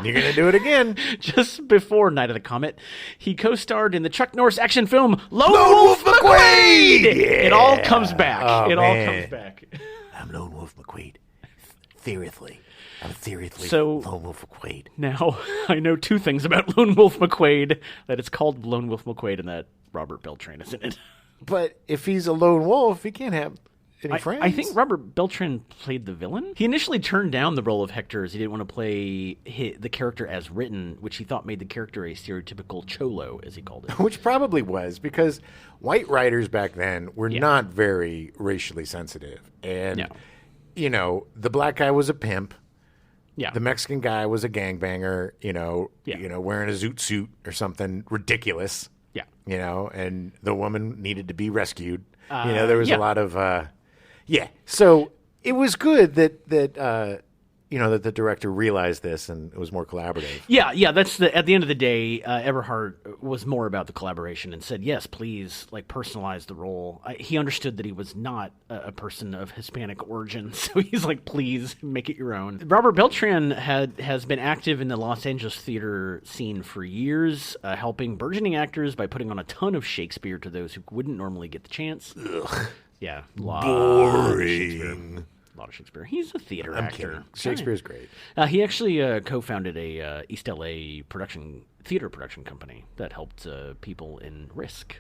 You're going to do it again. Just before Night of the Comet, he co-starred in the Chuck Norris action film Lone Wolf McQuade! Yeah. It all comes back. Oh, all comes back. I'm Lone Wolf McQuade. Seriously. Lone Wolf McQuade. Now, I know two things about Lone Wolf McQuade, that it's called Lone Wolf McQuade and that Robert Beltran is in it. But if he's a lone wolf, he can't have any friends. I think Robert Beltran played the villain. He initially turned down the role of Hector as he didn't want to play the character as written, which he thought made the character a stereotypical cholo, as he called it. Which probably was, because white writers back then were not very racially sensitive. And, the black guy was a pimp. Yeah. The Mexican guy was a gangbanger, wearing a zoot suit or something ridiculous. Yeah. And the woman needed to be rescued. There was a lot of, So it was good that the director realized this and it was more collaborative. Yeah. That's at the end of the day, Everhart was more about the collaboration and said, yes, please, personalize the role. He understood that he was not a person of Hispanic origin, so he's like, please make it your own. Robert Beltran has been active in the Los Angeles theater scene for years, helping burgeoning actors by putting on a ton of Shakespeare to those who wouldn't normally get the chance. Ugh. Yeah, Boring. A lot of Shakespeare. He's a theater I'm actor. Kidding. Shakespeare's great. He actually co-founded a East LA theater production company that helped people in Risk.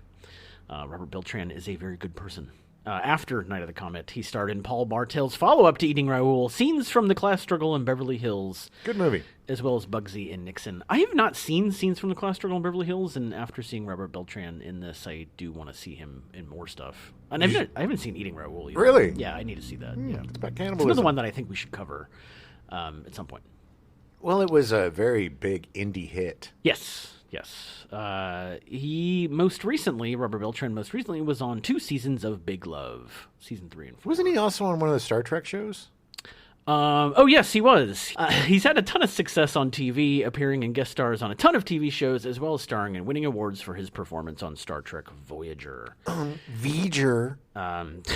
Robert Beltran is a very good person. After Night of the Comet, he starred in Paul Bartel's follow-up to Eating Raoul, Scenes from the Class Struggle in Beverly Hills. Good movie. As well as Bugsy and Nixon. I have not seen Scenes from the Class Struggle in Beverly Hills, and after seeing Robert Beltran in this, I do want to see him in more stuff. And I haven't seen Eating Raoul either. Really? Yeah, I need to see that. Yeah. It's about It's cannibalism. another one that I think we should cover at some point. Well, it was a very big indie hit. Yes. Robert Beltran most recently was on 2 seasons of Big Love, season 3 and 4. Wasn't he also on one of the Star Trek shows? Yes, he was. He's had a ton of success on TV, appearing in guest stars on a ton of TV shows, as well as starring and winning awards for his performance on Star Trek Voyager. Voyager. God.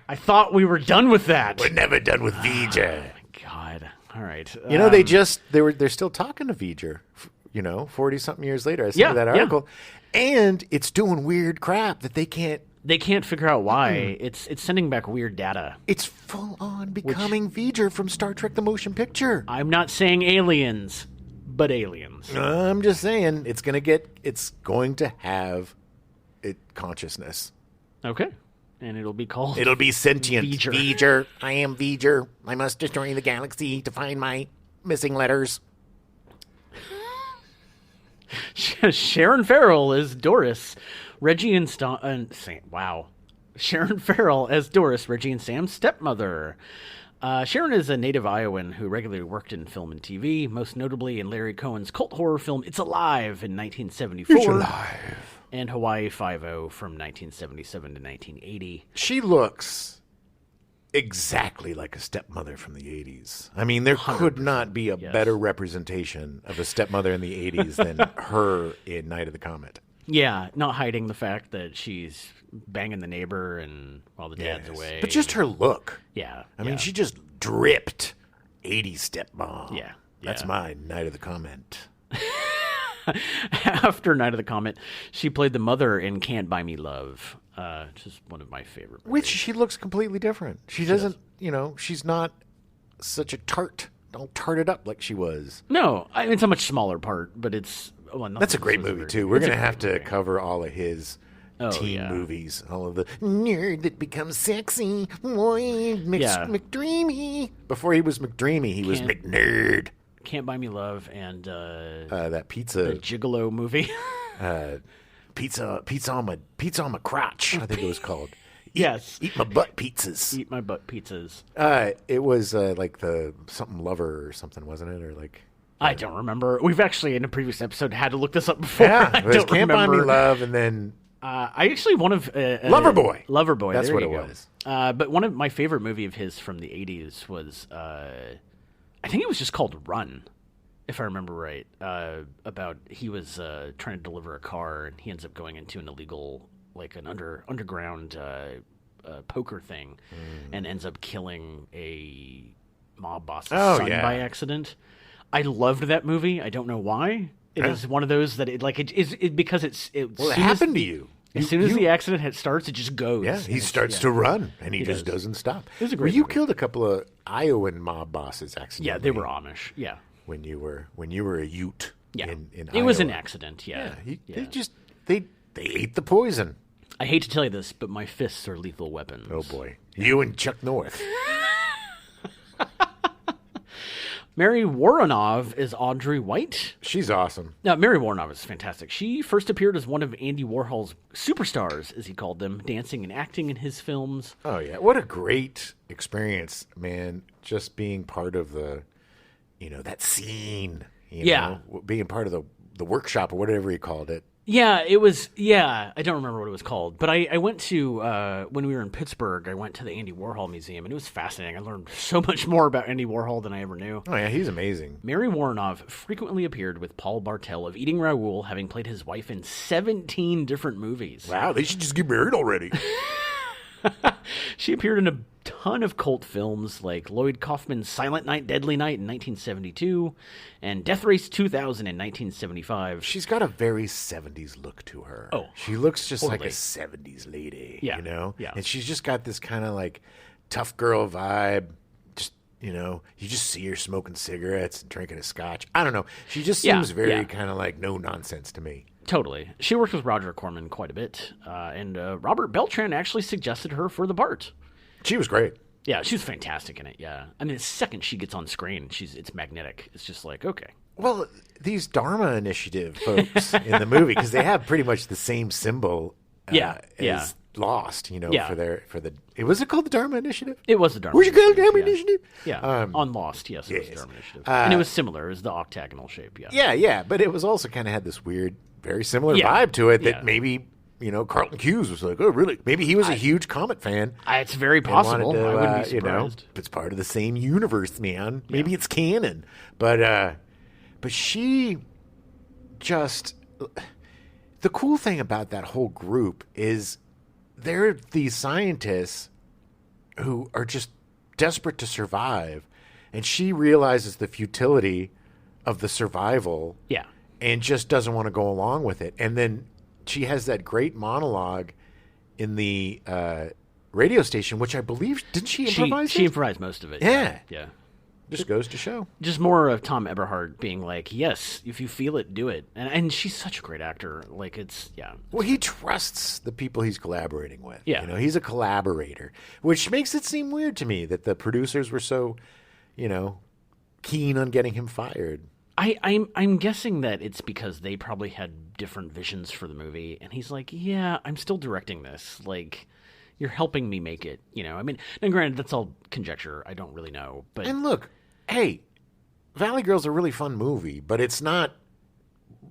I thought we were done with that. We're never done with Voyager. God. All right. They're still talking to Voyager, 40-something years later. I saw that article. And it's doing weird crap that they can't figure out why. It's sending back weird data. It's full on becoming Voyager from Star Trek the Motion Picture. I'm not saying aliens, but aliens. I'm just saying it's going to have consciousness. Okay. And it'll be sentient. Voyager. I am Voyager. I must destroy the galaxy to find my missing letters. Sharon Farrell as Doris. Sharon Farrell as Doris, Reggie and Sam's stepmother. Sharon is a native Iowan who regularly worked in film and TV, most notably in Larry Cohen's cult horror film It's Alive in 1974. It's Alive. And Hawaii Five-0 from 1977 to 1980. She looks exactly like a stepmother from the 80s. I mean, there could not be a better representation of a stepmother in the 80s than her in Night of the Comet. Yeah, not hiding the fact that she's banging the neighbor and while the dad's away. But just her look. Yeah. I mean, she just dripped 80s stepmom. Yeah. That's my Night of the Comet. After Night of the Comet, she played the mother in Can't Buy Me Love, which is one of my favorite movies. Which she looks completely different. She doesn't, she's not such a tart all tarted up like she was. No, I mean, it's a much smaller part, but it's... That's a great movie, too. We're going to have to cover all of his teen movies. All of the nerd that becomes sexy. Boy, McDreamy. Before he was McDreamy, he was McNerd. Can't Buy Me Love and... that pizza... The Gigolo movie. Pizza on my crotch, I think it was called. Yes. Eat my butt pizzas. Eat my butt pizzas. It was like the something lover or something, wasn't it? Or like... I don't remember. We've actually, in a previous episode, had to look this up before. Yeah, it was Can't Buy Me Love, and then... I actually, one of... Loverboy. Loverboy, That's there what you it go. was. But one of my favorite movie of his from the 80s was... I think it was just called Run, if I remember right. About he was trying to deliver a car, and he ends up going into an illegal, like an underground poker thing, and ends up killing a mob boss's son by accident. I loved that movie. I don't know why. It is one of those that because it happened to you. As soon as the accident starts, it just goes. Yeah, he starts to run, and he just doesn't stop. It was a great you movie. killed a couple of Iowan mob bosses accidentally. Yeah, they were Amish. Yeah, when you were a Ute. Yeah, in it Iowa. was an accident. Yeah, they ate the poison. I hate to tell you this, but my fists are lethal weapons. Oh boy, you and Chuck North. Mary Woronov is Audrey White. She's awesome. Now, Mary Woronov is fantastic. She first appeared as one of Andy Warhol's superstars, as he called them, dancing and acting in his films. Oh, yeah. What a great experience, man, just being part of the, that scene. You know, being part of the workshop or whatever he called it. Yeah, it was, I don't remember what it was called, but I went to, when we were in Pittsburgh, I went to the Andy Warhol Museum, and it was fascinating. I learned so much more about Andy Warhol than I ever knew. Oh, yeah, he's amazing. Mary Woronov frequently appeared with Paul Bartel of Eating Raoul, having played his wife in 17 different movies. Wow, they should just get married already. She appeared in a ton of cult films like Lloyd Kaufman's Silent Night, Deadly Night in 1972 and Death Race 2000 in 1975. She's got a very 70s look to her. Oh, she looks just totally. like a 70s lady, Yeah. And she's just got this kind of like tough girl vibe. Just, you just see her smoking cigarettes and drinking a scotch. I don't know. She just seems very kind of like no nonsense to me. Totally. She worked with Roger Corman quite a bit, and Robert Beltran actually suggested her for the part. She was great. Yeah, she was fantastic in it, yeah. I mean, the second she gets on screen, it's magnetic. It's just like, okay. Well, these Dharma Initiative folks in the movie, because they have pretty much the same symbol as Lost, for the... Was it called the Dharma Initiative? It was the Dharma Initiative. Was it called the Dharma Initiative? Initiative? Yeah, on Lost, yes, it was the Dharma Initiative. And it was similar. It was the octagonal shape, yeah. Yeah, but it was also kind of had this weird, very similar vibe to it that maybe... Carlton Cuse was like, oh, really? Maybe he was a huge Comet fan. It's very possible. I wouldn't be surprised. It's part of the same universe, man. Maybe it's canon. But she just... The cool thing about that whole group is they're these scientists who are just desperate to survive. And she realizes the futility of the survival. Yeah. And just doesn't want to go along with it. And then... She has that great monologue in the radio station, which I believe, didn't she improvise? She improvised most of it. Yeah. Yeah. Just goes to show. Just more of Tom Eberhard being like, yes, if you feel it, do it. And she's such a great actor. Like, it's. Well, he trusts the people he's collaborating with. Yeah. He's a collaborator, which makes it seem weird to me that the producers were so, keen on getting him fired. I'm guessing that it's because they probably had different visions for the movie, and he's like, yeah, I'm still directing this. Like, you're helping me make it, I mean, and granted, that's all conjecture. I don't really know. But And look, hey, Valley Girl's a really fun movie, but it's not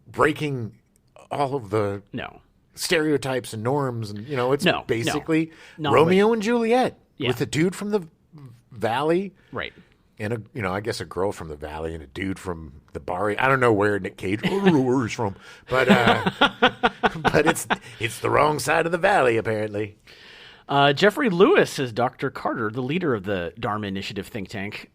breaking all of the stereotypes and norms, and, it's basically Romeo and Juliet with a dude from the Valley. Right. And I guess a girl from the Valley and a dude from the Barrio. I don't know where Nick Cage where he's from, but but it's the wrong side of the Valley apparently. Jeffrey Lewis is Dr. Carter, the leader of the Dharma Initiative think tank.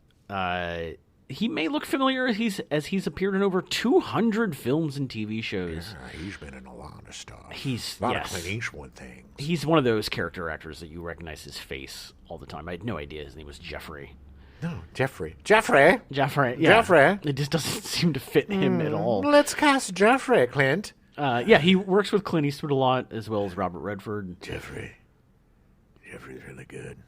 He may look familiar as he's appeared in over 200 films and TV shows. Yeah, he's been in a lot of stuff. He's a lot of Clint Eastwood things. He's one of those character actors that you recognize his face all the time. I had no idea his name was Jeffrey. No, Jeffrey. Yeah. Jeffrey. It just doesn't seem to fit him at all. Let's cast Jeffrey, Clint. He works with Clint Eastwood a lot, as well as Robert Redford. Jeffrey's really good.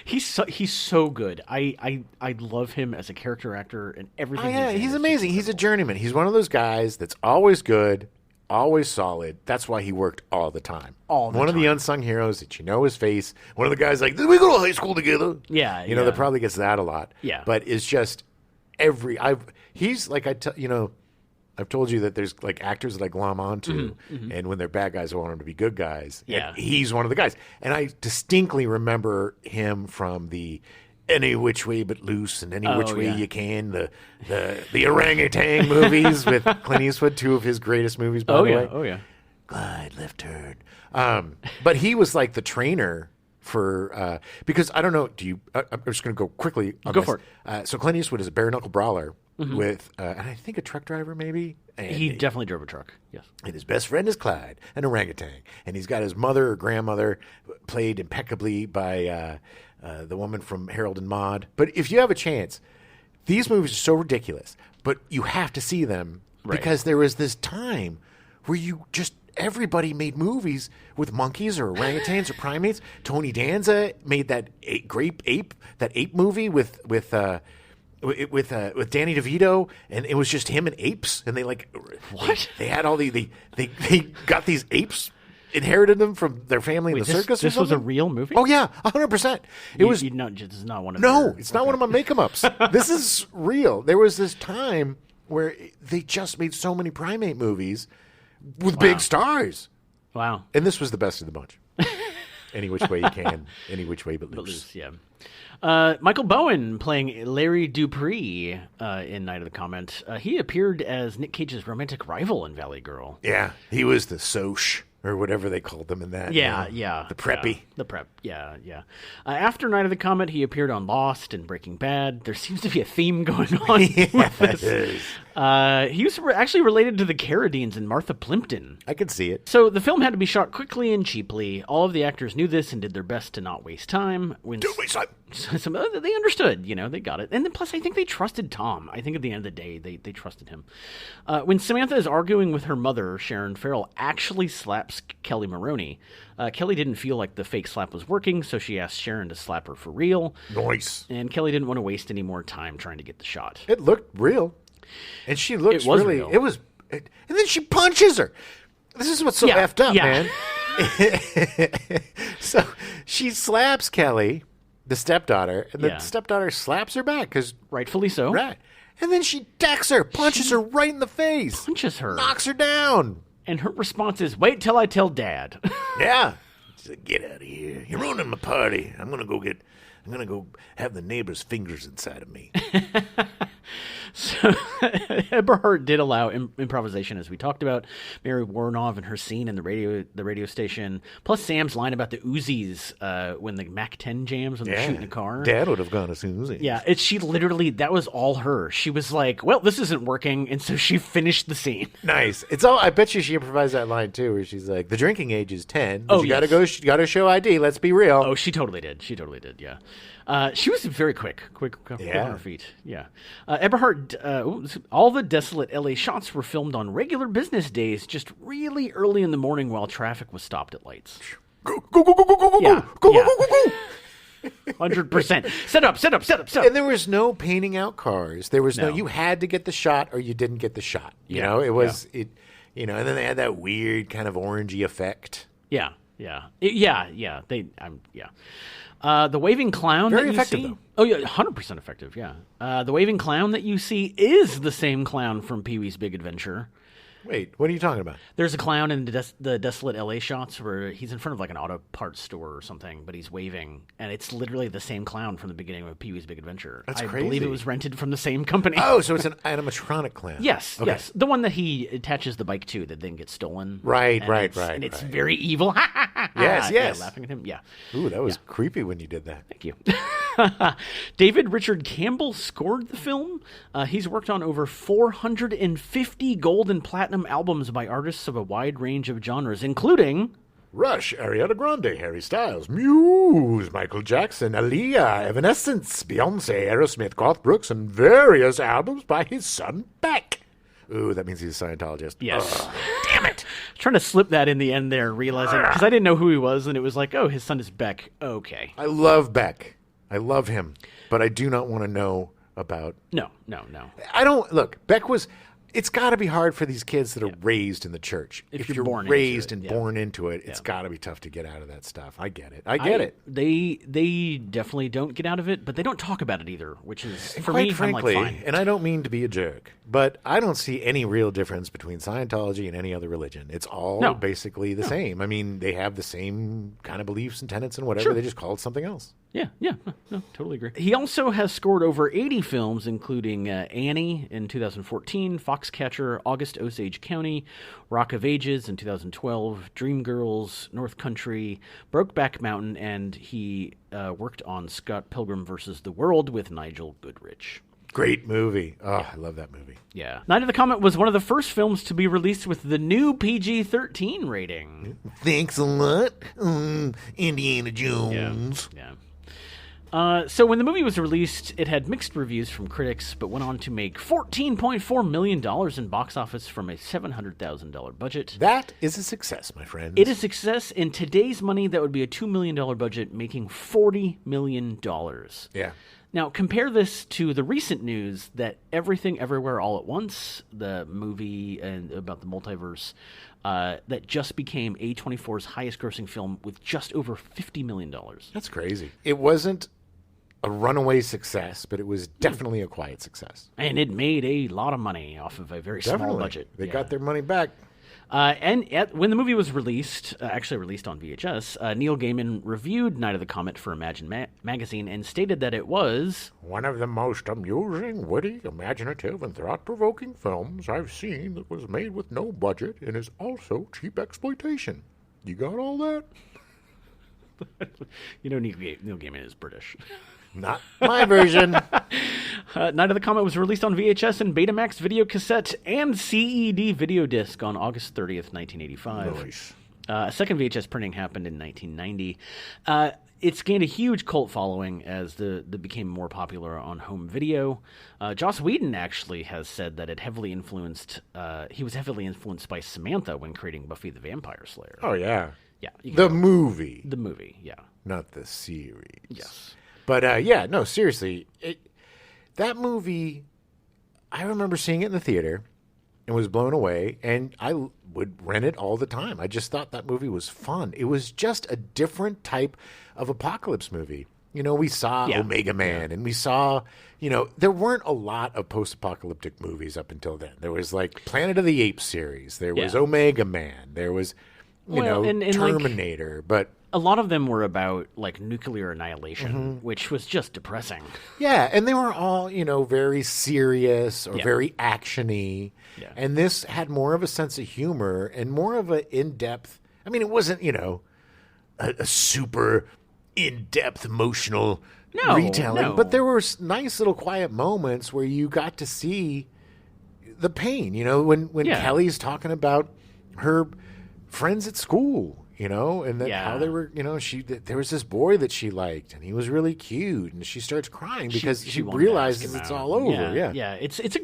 He's so good. I love him as a character actor and everything. Oh, yeah, he's amazing. He's a journeyman. He's one of those guys that's always good, always solid. That's why he worked all the time. One of the unsung heroes that you know his face. One of the guys like, did we go to high school together? Yeah. That probably gets that a lot. Yeah. But it's just he's like, I've told you that there's like actors that I glom onto, and when they're bad guys, I want them to be good guys. Yeah. And he's one of the guys. And I distinctly remember him from the Any Which Way But Loose and Any Which Way You Can, the orangutan movies with Clint Eastwood, two of his greatest movies, by the way. Oh, yeah. Glide, left turn. But he was like the trainer for, because I don't know, I'm just going to go quickly on Go this. for it. So Clint Eastwood is a bare knuckle brawler with, and I think a truck driver maybe. And He definitely drove a truck, yes. and his best friend is Clyde, an orangutan. And he's got his mother or grandmother played impeccably by the woman from Harold and Maude. But if you have a chance, these movies are so ridiculous, but you have to see them because there was this time where everybody made movies with monkeys or orangutans or primates. Tony Danza made that ape movie with Danny DeVito, and it was just him and apes, and they they had all they got these apes, inherited them from their family in the circus. This was a real movie? Oh yeah, 100%. This is not one of it's not one of my make-em-ups. This is real. There was this time where they just made so many primate movies with big stars. Wow. And this was the best of the bunch. Any Which Way You Can, Any Which Way But Loose. Yeah. Michael Bowen playing Larry Dupree in Night of the Comet. He appeared as Nick Cage's romantic rival in Valley Girl. Yeah, he was the Soch, or whatever they called them in that. Yeah. The preppy. Yeah, the prep, yeah. After Night of the Comet, he appeared on Lost and Breaking Bad. There seems to be a theme going on with this. He was actually related to the Carradines and Martha Plimpton. I could see it. So the film had to be shot quickly and cheaply. All of the actors knew this and did their best to not waste time. Don't waste time. They understood, they got it. And then plus, I think they trusted Tom. I think at the end of the day, they trusted him. When Samantha is arguing with her mother, Sharon Farrell actually slaps Kelly Maroney. Kelly didn't feel like the fake slap was working, so she asked Sharon to slap her for real. Nice. And Kelly didn't want to waste any more time trying to get the shot. It looked real. And she looks real. And then she punches her. This is what's so effed up, man. So she slaps Kelly, the stepdaughter, and the stepdaughter slaps her back because rightfully so. Right. And then she decks her, punches her right in the face. Punches her. Knocks her down. And her response is, wait till I tell Dad. Yeah. She's like, get out of here. You're ruining my party. I'm going to go have the neighbor's fingers inside of me. So Eberhardt did allow improvisation, as we talked about. Mary Warnoff and her scene in the radio station, plus Sam's line about the Uzis when the Mac-10 jams when they're shooting a car. Dad would have gone to Uzis. Yeah, that was all her. She was like, well, this isn't working, and so she finished the scene. Nice. I bet you she improvised that line too, where she's like, the drinking age is 10. But you gotta show ID. Let's be real. Oh, she totally did. Yeah. She was very quick on her feet. Yeah. Eberhardt, all the desolate LA shots were filmed on regular business days, just really early in the morning while traffic was stopped at lights. Go. 100%. Set up. And there was no painting out cars. There was no, you had to get the shot or you didn't get the shot. You know, it was, and then they had that weird kind of orangey effect. Yeah. The waving clown Very that you effective, see. though. Oh yeah, 100% effective. Yeah. The waving clown that you see is the same clown from Pee-wee's Big Adventure. Wait, what are you talking about? There's a clown in the desolate LA shots where he's in front of like an auto parts store or something, but he's waving, and it's literally the same clown from the beginning of Pee-wee's Big Adventure. That's crazy. crazy. I believe it was rented from the same company. Oh, so it's an animatronic clown. Yes, okay. yes. The one that he attaches the bike to that then gets stolen. Right. And it's very evil. Yes. Yeah, laughing at him. Yeah. Ooh, that was creepy when you did that. Thank you. David Richard Campbell scored the film. He's worked on over 450 gold and platinum albums by artists of a wide range of genres, including Rush, Ariana Grande, Harry Styles, Muse, Michael Jackson, Aaliyah, Evanescence, Beyonce, Aerosmith, Garth Brooks, and various albums by his son Beck. Ooh, that means he's a Scientologist. Yes. Damn it. Trying to slip that in the end there, realizing, because I didn't know who he was, and it was like, oh, his son is Beck. Okay. I love Beck. I love him, but I do not want to know about... No. I don't... Look, Beck was... It's got to be hard for these kids that are raised in the church. If you're raised and born into it, it's got to be tough to get out of that stuff. I get it. I get it. They definitely don't get out of it, but they don't talk about it either, which is, for me, frankly, I'm like, fine. And I don't mean to be a jerk, but I don't see any real difference between Scientology and any other religion. It's all basically the same. I mean, they have the same kind of beliefs and tenets and whatever. Sure. They just call it something else. Yeah, no, totally agree. He also has scored over 80 films, including Annie in 2014, Foxcatcher, August Osage County, Rock of Ages in 2012, Dreamgirls, North Country, Brokeback Mountain, and he worked on Scott Pilgrim vs. the World with Nigel Goodrich. Great movie. Oh, I love that movie. Yeah. Night of the Comet was one of the first films to be released with the new PG-13 rating. Thanks a lot, Indiana Jones. Yeah. So when the movie was released, it had mixed reviews from critics, but went on to make $14.4 million in box office from a $700,000 budget. That is a success, my friend. It is a success. In today's money, that would be a $2 million budget, making $40 million. Yeah. Now, compare this to the recent news that Everything Everywhere All at Once, the movie about the multiverse, that just became A24's highest-grossing film with just over $50 million. That's crazy. It wasn't a runaway success, but it was definitely a quiet success. And it made a lot of money off of a very small budget. They got their money back. When the movie was released, actually released on VHS, Neil Gaiman reviewed Night of the Comet for Imagine magazine and stated that it was one of the most amusing, witty, imaginative, and thought-provoking films I've seen that was made with no budget and is also cheap exploitation. You got all that? You know, Neil Gaiman is British. Not my version. Night of the Comet was released on VHS and Betamax video cassette and CED video disc on August 30th, 1985. Nice. A second VHS printing happened in 1990. It's gained a huge cult following as the became more popular on home video. Joss Whedon actually has said that he was heavily influenced by Samantha when creating Buffy the Vampire Slayer. Oh, yeah. Yeah. The movie. The movie, yeah. Not the series. Yes. But, no, seriously. That movie, I remember seeing it in the theater and was blown away, and I would rent it all the time. I just thought that movie was fun. It was just a different type of apocalypse movie. You know, we saw Omega Man, and we saw, there weren't a lot of post-apocalyptic movies up until then. There was, like, Planet of the Apes series. There was Omega Man. There was, Terminator, but... A lot of them were about, like, nuclear annihilation, which was just depressing. Yeah, and they were all, very serious or very action-y. Yeah. And this had more of a sense of humor and more of an in-depth... I mean, it wasn't, a super in-depth emotional retelling. But there were nice little quiet moments where you got to see the pain. When Kelly's talking about her friends at school... and that how they were, there was this boy that she liked, and he was really cute, and she starts crying because she realizes it's all over. Yeah. It's a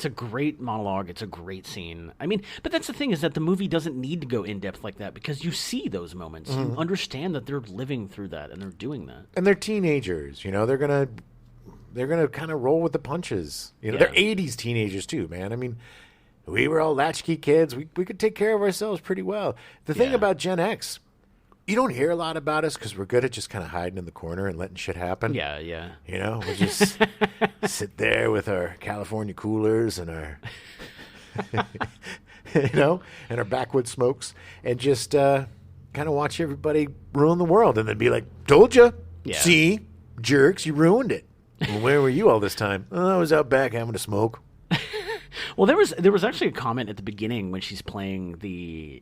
great monologue. It's a great scene. I mean, but that's the thing is that the movie doesn't need to go in depth like that because you see those moments. You understand that they're living through that and they're doing that. And they're teenagers. They're gonna kind of roll with the punches. They're 80s teenagers too, man. I mean. We were all latchkey kids. We could take care of ourselves pretty well. The thing about Gen X, you don't hear a lot about us because we're good at just kind of hiding in the corner and letting shit happen. Yeah. We'll just sit there with our California coolers and our, and our backwood smokes and just kind of watch everybody ruin the world and then be like, told you. Yeah. See, jerks, you ruined it. Well, where were you all this time? Oh, I was out back having a smoke. Well, there was actually a comment at the beginning when she's playing the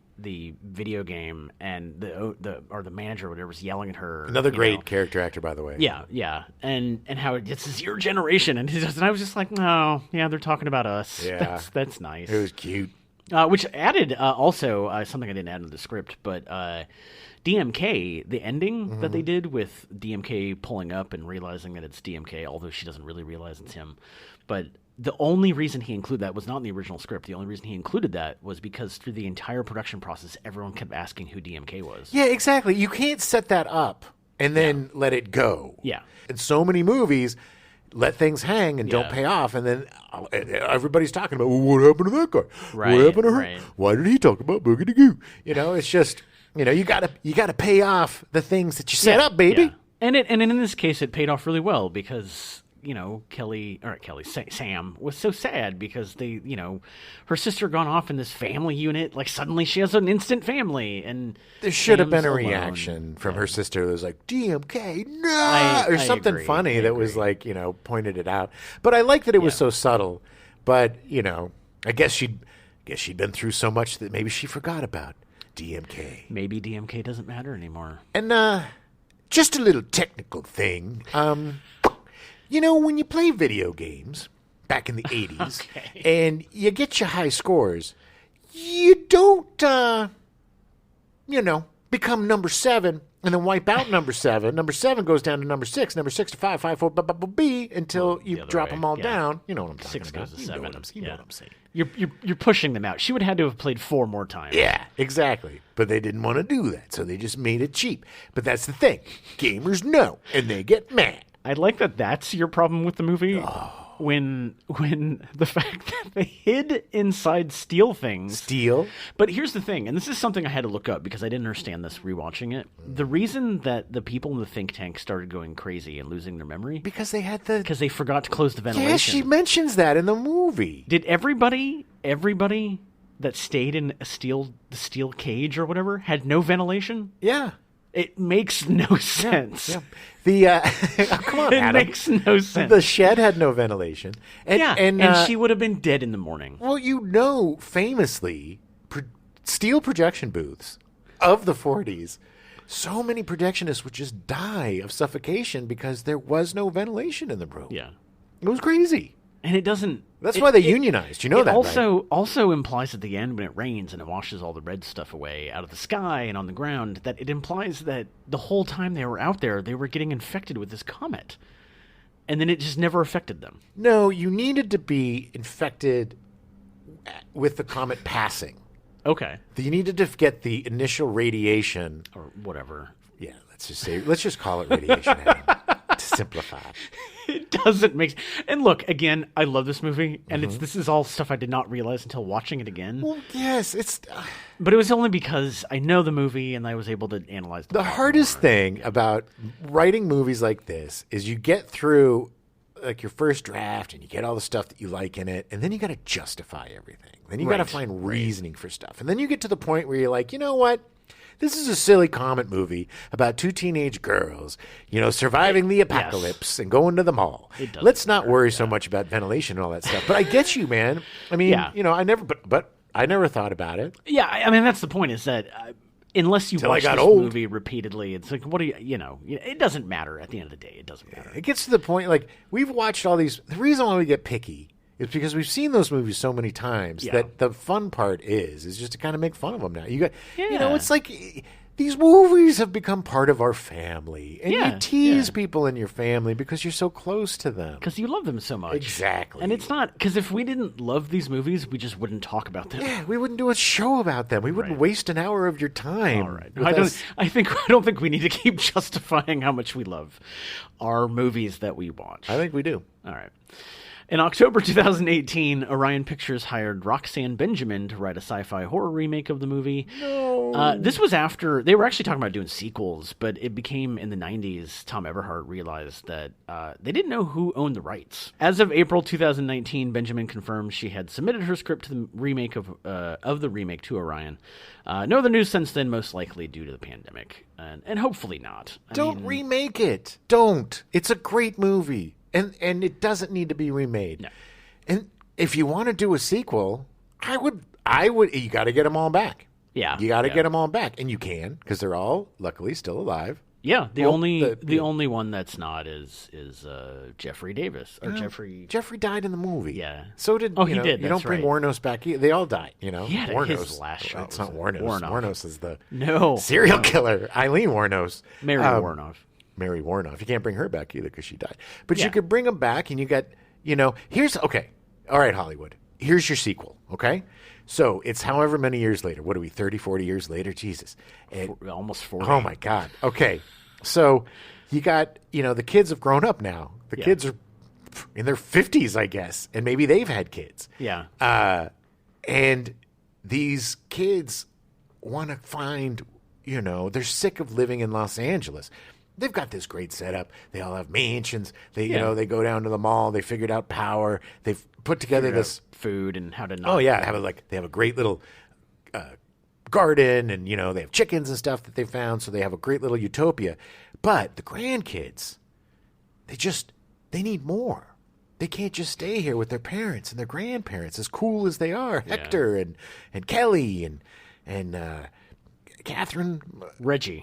video game, and the manager or whatever was yelling at her. Another great character actor, by the way. Yeah, and how this is your generation, and I was just like, no, they're talking about us. Yeah, that's nice. It was cute. Which added also something I didn't add in the script, but DMK, the ending that they did with DMK pulling up and realizing that it's DMK, although she doesn't really realize it's him. But the only reason he included that was not in the original script. The only reason he included that was because through the entire production process, everyone kept asking who DMK was. Yeah, exactly. You can't set that up and then let it go. Yeah. In so many movies, let things hang and don't pay off, and then everybody's talking about, well, what happened to that guy? Right, what happened to her? right. Why did he talk about Boogity Goo? It's just, you gotta pay off the things that you set up, baby. Yeah. And in this case, it paid off really well because Sam was so sad because her sister gone off in this family unit. Like suddenly she has an instant family, and there should have been a alone. reaction from her sister that was like, DMK, no, or something agree. funny that was like, pointed it out. But I like that it was so subtle. But I guess she'd been through so much that maybe she forgot about DMK. Maybe DMK doesn't matter anymore. And just a little technical thing. When you play video games back in the 80s and you get your high scores, you don't, become number 7 and then wipe out number 7. Number 7 goes down to number 6, number 6 to 5, 5, 4, B until you drop them all down. You know what I'm talking 6 about. goes to 7. You know what I'm saying. You're pushing them out. She would have had to have played 4 more times. Yeah, exactly. But they didn't want to do that, so they just made it cheap. But that's the thing. Gamers know, and they get mad. I like that that's your problem with the movie. When the fact that they hid inside steel things. Steel? But here's the thing, and this is something I had to look up because I didn't understand this rewatching it. The reason that the people in the think tank started going crazy and losing their memory Because they had because they forgot to close the ventilation. Yeah, she mentions that in the movie. Did everybody that stayed in the steel cage or whatever had no ventilation? Yeah. It makes no sense. Yeah. The come on, Adam. It makes no sense. The shed had no ventilation. And she would have been dead in the morning. Well, famously, steel projection booths of the 40s, so many projectionists would just die of suffocation because there was no ventilation in the room. Yeah. It was crazy. And it doesn't... That's why they unionized. You know that, right? Also implies at the end when it rains and it washes all the red stuff away out of the sky and on the ground, that it implies that the whole time they were out there, they were getting infected with this comet. And then it just never affected them. No, you needed to be infected with the comet passing. Okay. You needed to get the initial radiation. Or whatever. Yeah, let's just call it radiation, Adam, to simplify. It doesn't make sense. And look, again, I love this movie, and this is all stuff I did not realize until watching it again. Well, yes, it's... But it was only because I know the movie, and I was able to analyze the hardest thing about writing movies like this is you get through like your first draft, and you get all the stuff that you like in it, and then you got to justify everything. Then you got to find reasoning for stuff. And then you get to the point where you're like, you know what? This is a silly Comet movie about 2 teenage girls, surviving the apocalypse and going to the mall. Let's not worry so much about ventilation and all that stuff. But I get you, man. I mean, I never thought about it. Yeah, I mean, that's the point is that unless you watch this movie repeatedly, it's like, what do it doesn't matter at the end of the day. It doesn't matter. It gets to the point, like, we've watched all these. The reason why we get picky is because we've seen those movies so many times that the fun part is just to kind of make fun of them now. It's like these movies have become part of our family, and you tease people in your family because you're so close to them. Because you love them so much. Exactly. And it's not, because if we didn't love these movies, we just wouldn't talk about them. Yeah, we wouldn't do a show about them. We wouldn't waste an hour of your time. All right. I don't think we need to keep justifying how much we love our movies that we watch. I think we do. All right. In October 2018, Orion Pictures hired Roxanne Benjamin to write a sci-fi horror remake of the movie. No. This was after... They were actually talking about doing sequels, but it became, in the 90s, Tom Everhart realized that they didn't know who owned the rights. As of April 2019, Benjamin confirmed she had submitted her script to the remake of the remake to Orion. No other news since then, most likely due to the pandemic. And hopefully not. Don't remake it. Don't. It's a great movie. And it doesn't need to be remade. No. And if you want to do a sequel, I would. You got to get them all back. Yeah. You got to get them all back, and you can because they're all luckily still alive. Yeah, the only one that's not is Jeffrey Davis or Jeffrey. Jeffrey died in the movie. Yeah. So did he did. You don't bring Warnos back. They all died. Yeah, Warnos. his last show. It's not Warnos. Warnos is the serial killer. Eileen Warnos. Mary Warnoff. Mary Warnoff. You can't bring her back either because she died. But you could bring them back, and you got here's okay. All right, Hollywood. Here's your sequel. Okay. So it's however many years later. What are we, 30, 40 years later? Jesus. Almost 40. Oh, my God. Okay. So you got, the kids have grown up now. The kids are in their 50s, I guess, and maybe they've had kids. Yeah. And these kids want to find, they're sick of living in Los Angeles. They've got this great setup. They all have mansions. They go down to the mall. They figured out power. They've put together this food and how to not. Oh yeah, they have a great little garden, and they have chickens and stuff that they found. So they have a great little utopia. But the grandkids, they need more. They can't just stay here with their parents and their grandparents, as cool as they are. Yeah. Hector and Kelly and Catherine, Reggie,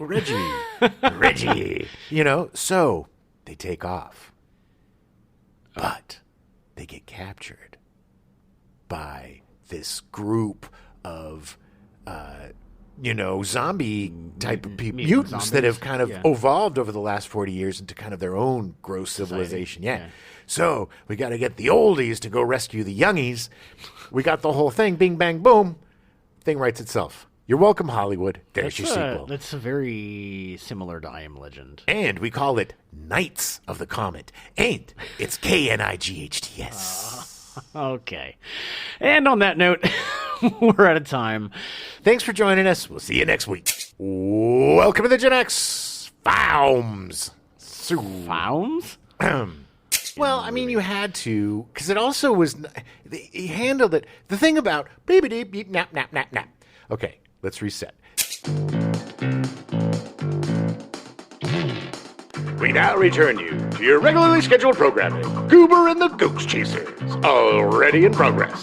So they take off, but they get captured by this group of, zombie type of people, mutants zombies that have kind of evolved over the last 40 years into kind of their own gross civilization. Yeah. So we got to get the oldies to go rescue the youngies. We got the whole thing. Bing, bang, boom. Thing writes itself. You're welcome, Hollywood. There's your sequel. That's a very similar to I Am Legend. And we call it Knights of the Comet. And it's KNIGHTS. Okay. And on that note, we're out of time. Thanks for joining us. We'll see you next week. Welcome to the Gen X Foums. Foums? Well, I mean, you had to, because it also was, he handled it. The thing about, beep, beep, beep, nap, nap, nap, nap. Okay. Let's reset. We now return you to your regularly scheduled programming. Goober and the Goose Chasers, already in progress.